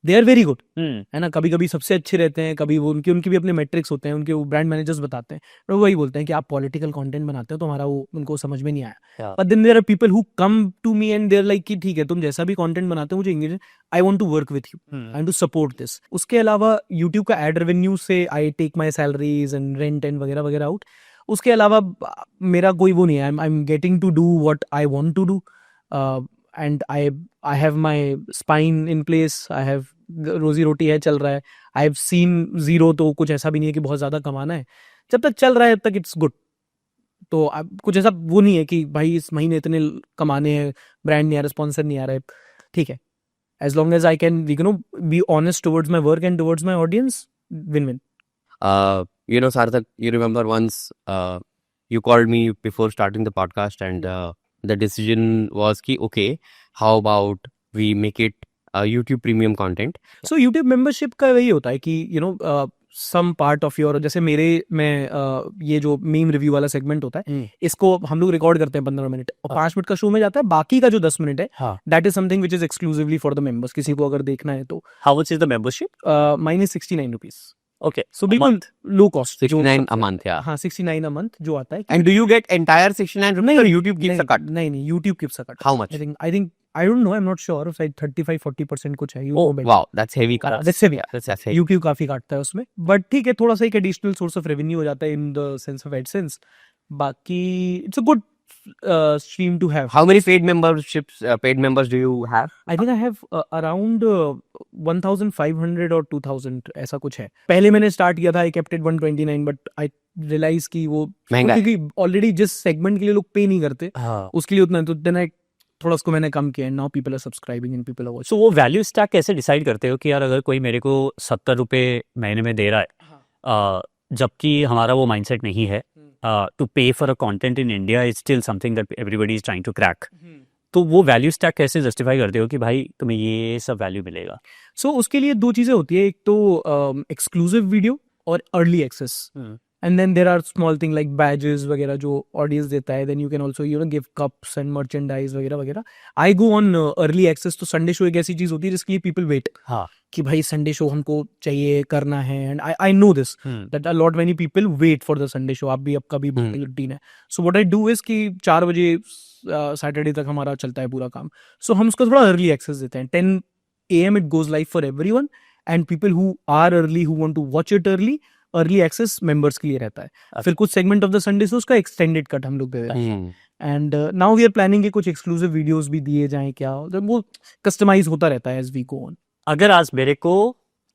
दे आर वेरी गुड, है ना. कभी कभी सबसे अच्छे रहते हैं, कभी वो उनके भी अपने मेट्रिक्स होते हैं, उनके वो ब्रांड मैनेजर्स बताते हैं, तो वही बोलते हैं कि आप पॉलिटिकल कंटेंट बनाते हो तो हमारा वो उनको समझ में नहीं आया. But then there are people who come to me and they are like कि ठीक है, तुम जैसा भी कंटेंट बनाते हो मुझे engage, I want to work with you, I want to support this. उसके अलावा यूट्यूब का एड रेवेन्यू से I take my salaries and rent and वगैरह वगैरह आउट. उसके अलावा मेरा कोई वो नहीं है, I am getting to do what I want to do, and I have my spine in place, I have रोजी रोटी है, चल रहा है. आई हैव सीन जीरो, तो कुछ ऐसा भी नहीं है कि बहुत ज्यादा कमाना है. जब तक चल रहा है तब तक इट्स गुड. तो अब कुछ ऐसा वो नहीं है कि भाई इस महीने इतने कमाने हैं, ब्रांड नहीं आ रहा, स्पॉन्सर नहीं आ रहा है. ठीक है, as long as I can you know be honest towards my work and towards my audience, win win. You know, Sarthak, you remember once you called me before starting the podcast, and the decision was कि okay, how about we make it YouTube premium content. So YouTube membership का वही होता है कि you know some part of your, जैसे मेरे में ये जो मीम रिव्यू वाला सेगमेंट होता है, इसको हम लोग रिकॉर्ड करते हैं 15 मिनट और 5 मिनट का शो में जाता है. बाकी का जो 10 मिनट है, that is something which is exclusively for the members. किसी को अगर देखना है तो. How much is the membership? Mine is 69 rupees. Okay, so बिल्कुल low cost, 69 a month, yeah. हाँ 69 अ मंथ जो आता है. And do you get entire 69 rupees or YouTube gives a cut? नहीं, YouTube gives a cut. How much? I think I don't know, I'm not sure, शायद 35-40% कुछ है. Oh wow, that's heavy cut. That's heavy. That's heavy. YouTube काफी काटता है उसमें, but ठीक है, थोड़ा सा एक एडिशनल सोर्स ऑफ रेवेन्यू हो जाता है in the sense of AdSense. बाकी it's a good stream to have. How many paid memberships, paid members do you have? I think I have around 1500 or 2000 ऐसा कुछ है. पहले मैंने स्टार्ट किया था, I kept it 129, but I realize कि वो महंगा है. क्योंकि ऑलरेडी जिस सेगमेंट के लिए लोग पे नहीं करते उसके लिए उतना, तो देन आई थोड़ा उसको मैंने कम किया. Now people are subscribing and people are watching. So वो वैल्यू स्टैक कैसे डिसाइड करते हो कि यार अगर कोई मेरे को 70 रुपए महीने में दे रहा है जबकि हमारा वो माइंडसेट नहीं है. To pay for a content in India is still something that everybody is trying to crack. तो वो वैल्यू स्टैक कैसे जस्टिफाई करते हो कि भाई तुम्हें ये सब वैल्यू मिलेगा? सो उसके लिए दो चीज़ें होती है, एक तो एक्सक्लूसिव वीडियो और early access. And then there are small thing like badges वगैरह जो audience देता है. Then you can also give cups and merchandise वगैरह वगैरह. I go on early access. तो Sunday show एक ऐसी चीज़ होती है जिसके लिए people wait. हाँ. कि भाई Sunday show हमको चाहिए करना है. And I know this that a lot many people wait for the Sunday show. आप भी आपका भी रूटीन है. So what I do is कि 4 बजे Saturday तक हमारा चलता है पूरा काम. So हम उसको थोड़ा early access देते हैं. 10 AM it goes live for everyone. And people who are early who want to watch it early, early access members के लिए रहता है. फिर कुछ सेगमेंट ऑफ द संडे से उसका एक्सटेंडेड कट हम लोग दे देते हैं. And now we are planning के कुछ एक्सक्लूसिव वीडियोस भी दिए जाएं क्या, वो कस्टमाइज होता रहता है एज वी गो ऑन. अगर आज मेरे को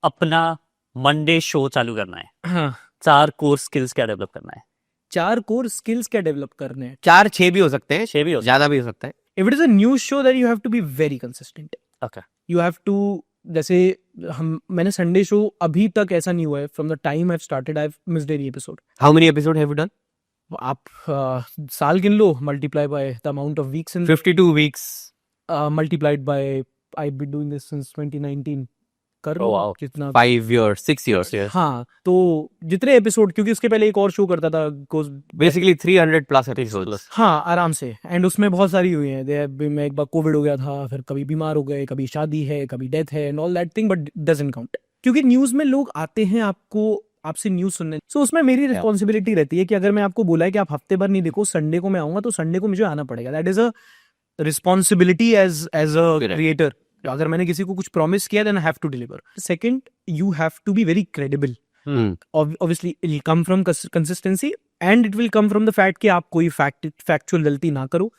अपना मंडे शो चालू करना है, हाँ, 4 कोर स्किल्स क्या डेवलप करना है? 4 कोर स्किल्स क्या डेवलप करने हैं? 4-6 भी हो सकते हैं, 6 भी हो ज्यादा भी हो सकता है. If it is a news show that you have to be very consistent. Okay. You have to, जैसे मैंने संडे शो अभी तक ऐसा नहीं हुआ है, from the time I have started I have missed any episode. How many episode have you done? आप साल गिन लो, multiply by the amount of weeks in 52 weeks. multiplied by, I've been doing this since 2019. कर लो Oh, wow. जितना. 5 years, 6 years. हाँ, तो जितने episode, क्योंकि उसके पहले एक और शो करता था Basically 300 plus episodes. हाँ आराम से. एंड उसमें बहुत सारी हुई हैं. मैं एक बार कोविड हो गया था, फिर कभी बीमार हो गए, कभी शादी है, कभी डेथ है and all that thing, but doesn't count. क्योंकि न्यूज में लोग आते हैं आपसे न्यूज सुनने. सो उसमें मेरी रिस्पॉन्सिबिलिटी रहती है कि अगर मैं आपको बोला है कि आप हफ्ते भर नहीं देखो, संडे को मैं आऊंगा, तो संडे को मुझे आना पड़ेगा. That is a responsibility as a creator. अगर मैंने किसी को कुछ प्रॉमिस किया then I have to deliver. Second, you have to be very credible. Obviously it will come from consistency and it will come from the fact कि आप कोई factual गलती ना करो,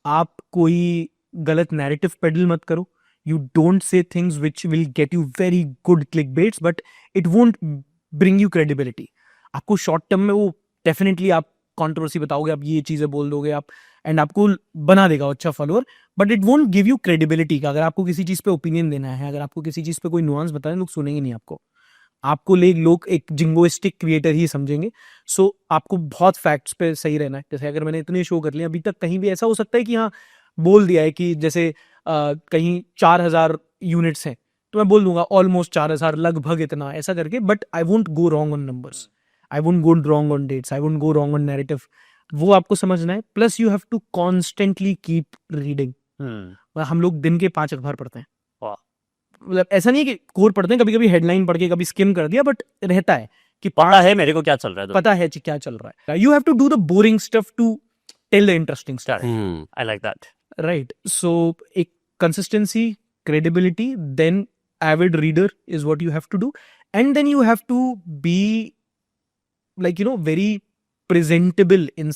आप कोई गलत narrative peddle मत करो. You don't say things which will get you very good clickbaits but it won't bring you credibility. आपको short term में वो definitely आप controversy बताओगे, आप ये चीज़ें बोल दोगे आप, एंड आपको बना देगा अच्छा follower, but it won't give you credibility. का अगर आपको किसी चीज़ पे ओपिनियन देना है, अगर आपको किसी चीज़ पे कोई नुआंस बताना है, लोग सुनेंगे नहीं आपको लोग एक जिंगोइस्टिक क्रिएटर ही समझेंगे. सो आपको बहुत फैक्ट्स पे सही रहना है. जैसे अगर मैंने इतने शो कर लिए अभी तक, कहीं भी ऐसा हो सकता है कि हाँ बोल दिया है कि जैसे कहीं 4000 यूनिट्स हैं, तो मैं बोल दूंगा ऑलमोस्ट 4000, लगभग इतना, ऐसा करके. But I won't go wrong on numbers, I won't go wrong on dates, I won't go wrong on narrative. वो आपको समझना है. Plus you have to constantly keep reading. हम लोग दिन के 5 अखबार पढ़ते हैं. मतलब ऐसा नहीं है कि कोर पढ़ते हैं, कभी कभी हेडलाइन पढ़ के कभी स्किम कर दिया, बट रहता है कि पता है मेरे को क्या चल रहा है, पता है क्या चल रहा है. You have to do the boring stuff to tell the interesting stuff. I like that. Right. So एक consistency, credibility, then avid reader is what you have to do, and then you have to be like very presentable in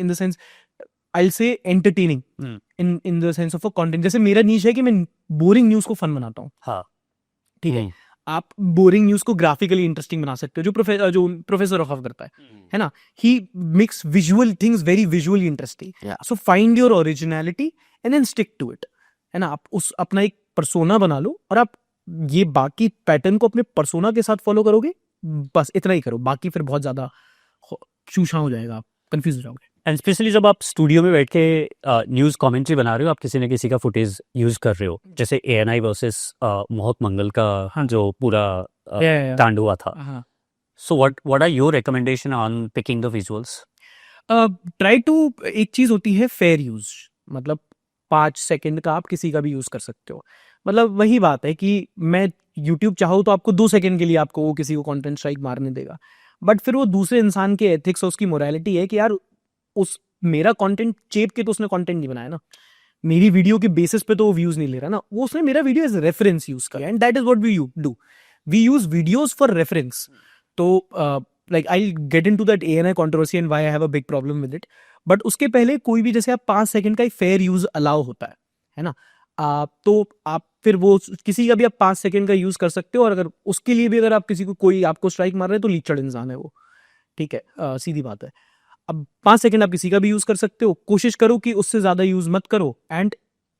the sense, I'll say entertaining in the sense of a content. जैसे मेरा नीश है कि मैं boring news को fun बनाता हूँ. हाँ, ठीक है. आप बोरिंग न्यूज को ग्राफिकली इंटरेस्टिंग बना सकते हो, जो प्रोफेसर रखव करता है ना. He mix visual things very visually interesting. So find your originality and then stick to it, है ना. आप अपना एक पर्सोना बना लो और आप ये बाकी पैटर्न को अपने पर्सोना के साथ फॉलो करोगे, बस इतना ही करो. बाकी फिर बहुत ज्यादा चूशा हो जाएगा, आप कंफ्यूज हो जाओगे. एंड स्पेशली जब आप स्टूडियो में बैठ के न्यूज कमेंट्री बना रहे हो, आप किसी न किसी का फुटेज यूज कर रहे हो, जैसे ANI वर्सेस मोहत मंगल का जो पूरा कांड हुआ था. So what are your recommendation on picking the visuals? Try to, एक चीज होती है फेयर यूज, मतलब 5 सेकंड का आप किसी का भी यूज कर सकते हो. मतलब वही बात है कि मैं यूट्यूब चाहूँ तो आपको 2 सेकंड के लिए आपको वो किसी को कंटेंट स्ट्राइक मारने देगा, बट फिर वो दूसरे इंसान के एथिक्स और उसकी मोरालिटी है कि यार उस मेरा कंटेंट चेप के तो उसने कंटेंट नहीं बनाया ना, मेरी वीडियो के बेसिस पे तो वो व्यूज नहीं ले रहा ना, वो उसने मेरा वीडियो एज रेफरेंस यूज किया. And that is what we do, we use videos for reference. तो like I get into that ANI controversy and why I have a big problem with it. But उसके पहले कोई भी, जैसे आप 5 second का एक फेयर यूज अलाउ होता है ना. तो आप फिर वो किसी का भी आप 5 सेकंड का यूज कर सकते हो, और अगर उसके लिए भी अगर आप किसी को, कोई आपको स्ट्राइक मार रहे हैं, तो लीचड़ इंसान है वो. ठीक है, सीधी बात है. अब 5 सेकंड आप किसी का भी यूज कर सकते हो, कोशिश करो कि उससे ज्यादा यूज मत करो. And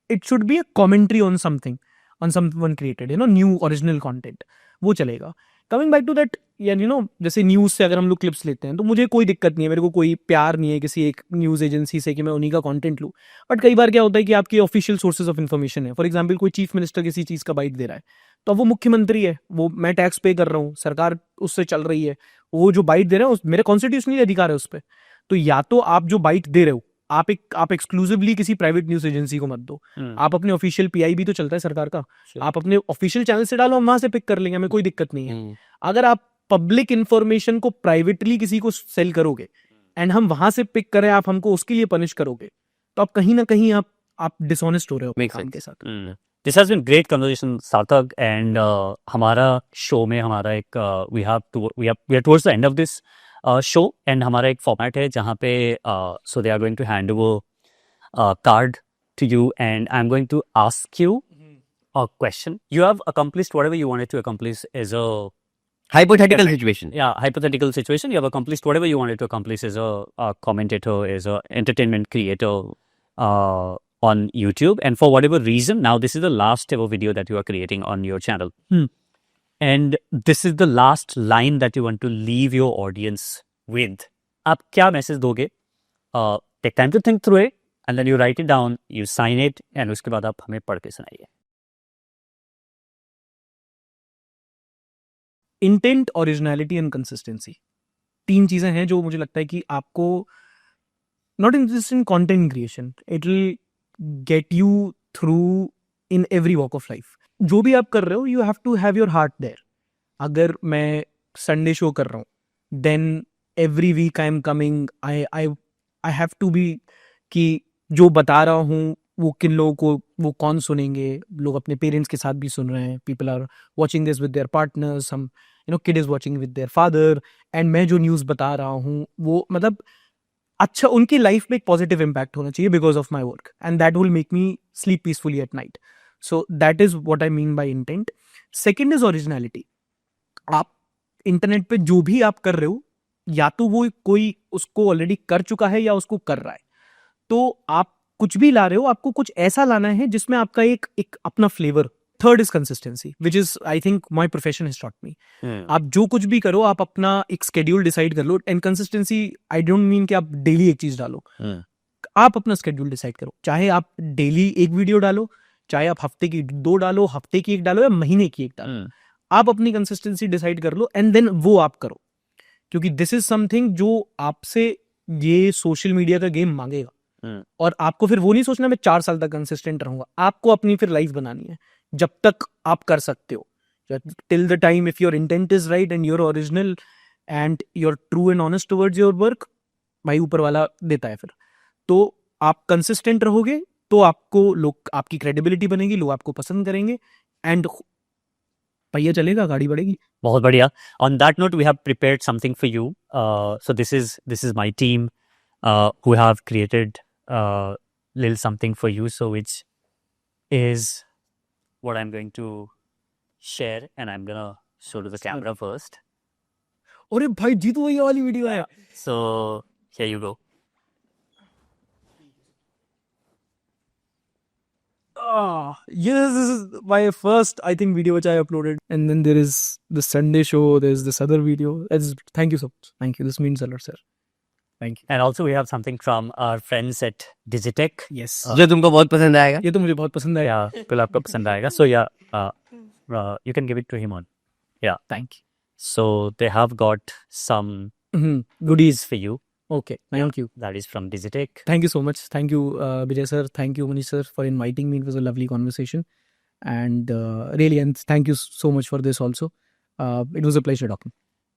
it should be a commentary on something, on someone created, new original content, वो चलेगा. कमिंग बैक टू दैट, जैसे न्यूज़ से अगर हम लोग क्लिप्स लेते हैं तो मुझे कोई दिक्कत नहीं है, मेरे को कोई प्यार नहीं है किसी एक न्यूज़ एजेंसी से कि मैं उन्हीं का कंटेंट लूँ। बट कई बार क्या होता है कि आपकी ऑफिशियल सोर्सेज ऑफ इन्फॉर्मेशन है, फॉर एग्जांपल कोई चीफ मिनिस्टर किसी चीज़ का बाइट दे रहा है, तो अब वो मुख्यमंत्री है, वो मैं टैक्स पे कर रहा हूँ, सरकार उससे चल रही है, वो जो बाइट दे रहे हैं मेरे कॉन्स्टिट्यूशनली अधिकार है उस पर। तो या तो आप जो बाइट दे रहे हो आप एक्सक्लूसिवली किसी प्राइवेट न्यूज़ एजेंसी को मत दो, आप अपने ऑफिशियल पीआई भी तो चलता है सरकार का, आप अपने ऑफिशियल चैनल से डालो, हम वहां से पिक कर लेंगे, हमें कोई दिक्कत नहीं है। अगर आप पब्लिक इंफॉर्मेशन को प्राइवेटली किसी को सेल करोगे एंड हम वहां से पिक करें, आप हमको उसके लिए पनिश करोगे, तो आप कहीं ना कहीं आप डिसऑनेस्ट हो रहे हो अपने काम के साथ। This has been great conversation, Sarthak, and हमारा शो में हमारा एक we are towards the end of this show, and हमारा एक format है जहाँ पे so they are going to hand over card to you, and I'm going to ask you a question. You have accomplished whatever you wanted to accomplish as a Hypothetical situation. hypothetical situation. You have accomplished whatever you wanted to accomplish as a commentator, as a entertainment creator on YouTube, and for whatever reason, now this is the last ever video that you are creating on your channel. And this is the last line that you want to leave your audience with. आप क्या message दोगे? Take time to think through it, and then you write it down, you sign it, and उसके बाद आप हमें पढ़ के सुनाइए. इंटेंट, ओरिजिनलिटी एंड कंसिस्टेंसी, 3 चीजें हैं जो मुझे लगता है कि आपको not interest in content creation, it will get you through in every walk of life. जो भी आप कर रहे हो, you have to have your heart there. अगर मैं संडे शो कर रहा हूँ, then every week I am coming, I have to be कि जो बता रहा हूँ वो किन लोगों को, वो कौन सुनेंगे। लोग अपने पेरेंट्स के साथ भी सुन रहे हैं, people are watching this with their partners, हम kid is watching with their father, and मैं जो न्यूज़ बता रहा हूँ वो मतलब अच्छा उनकी लाइफ में एक पॉजिटिव इम्पैक्ट होना चाहिए because of my work, and that will make me sleep peacefully at night. So that is what I mean by intent. Second is originality. आप इंटरनेट पे जो भी आप कर रहे हो, या तो वो कोई उसको ऑलरेडी कर चुका है या उसको कर रहा है, तो आप कुछ भी ला रहे हो, आपको कुछ ऐसा लाना है जिसमें आपका एक अपना flavour. Third is consistency, which is I think my profession has taught me. आप जो कुछ भी करो, आप अपना एक स्केड्यूल डिसाइड कर लो। And consistency I don't mean कि आप डेली एक चीज डालो, आप अपना स्केड्यूल डिसाइड करो। चाहे आप डेली एक वीडियो डालो, चाहे आप हफ्ते की 2 डालो, हफ्ते की 1 डालो, या महीने की 1 डालो, आप अपनी कंसिस्टेंसी डिसाइड कर लो एंड देन वो आप करो। क्योंकि दिस इज समथिंग जो आपसे ये सोशल मीडिया का गेम मांगेगा, और आपको फिर वो नहीं सोचना मैं 4 साल तक कंसिस्टेंट रहूंगा। आपको अपनी फिर लाइफ बनानी है जब तक आप कर सकते हो, till the time if your intent is right and your original and your true and honest towards your work, भाई ऊपर वाला देता है। फिर तो आप कंसिस्टेंट रहोगे तो आपको लोग, आपकी क्रेडिबिलिटी बनेगी, लोग आपको पसंद करेंगे, एंड पहिया चलेगा, गाड़ी बढ़ेगी। बहुत बढ़िया। On that note, we have prepared something for you. So this is my team who have created little something for you. So which is what I'm going to share, and I'm gonna show to the camera first. अरे भाई जी, तो वही वाली video है। So here you go. Yes, this is my first, I think, video which I uploaded. And then there is the Sunday show, there's this other video. Thank you so much. Thank you. This means a lot, sir. Thank you. And also we have something from our friends at Digitech. Yes. जो तुमको बहुत पसंद आएगा। ये तो मुझे बहुत पसंद आया। Yeah, बिल्कुल आपको पसंद आएगा. So yeah, you can give it to him on. Yeah. Thank you. So they have got some goodies for you. Okay. Thank you. That is from Digitech. Thank you so much. Thank you, Vijay sir. Thank you, Manish sir, for inviting me. It was a lovely conversation. And really, and thank you so much for this also. It was a pleasure talking.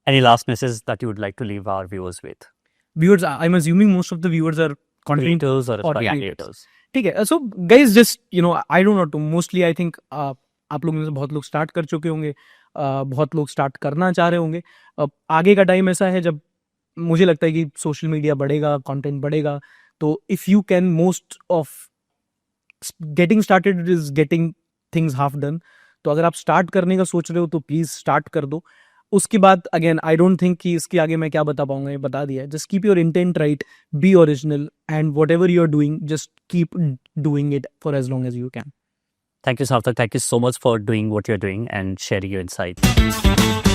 Any last message that you would like to leave our viewers with? Viewers, I'm assuming most of the viewers are content Creators or or creators. ठीक है। So guys, just I don't know, mostly I think आप लोग में से बहुत लोग start कर चुके होंगे, बहुत लोग स्टार्ट करना चाह रहे होंगे। आगे का टाइम ऐसा है जब मुझे लगता है कि सोशल मीडिया बढ़ेगा, कंटेंट बढ़ेगा, तो if you can, most of getting started is getting things half done. तो अगर आप स्टार्ट करने का सोच रहे हो तो प्लीज स्टार्ट कर दो। उसके बाद अगेन आई डोंट थिंक कि इसके आगे मैं क्या बता पाऊंगा, ये बता दिया है। Just keep your intent right, be original, and whatever you are doing, just keep doing it for as long as you can. Thank you, Sarthak. Thank you so much for doing what you're doing and sharing your insight.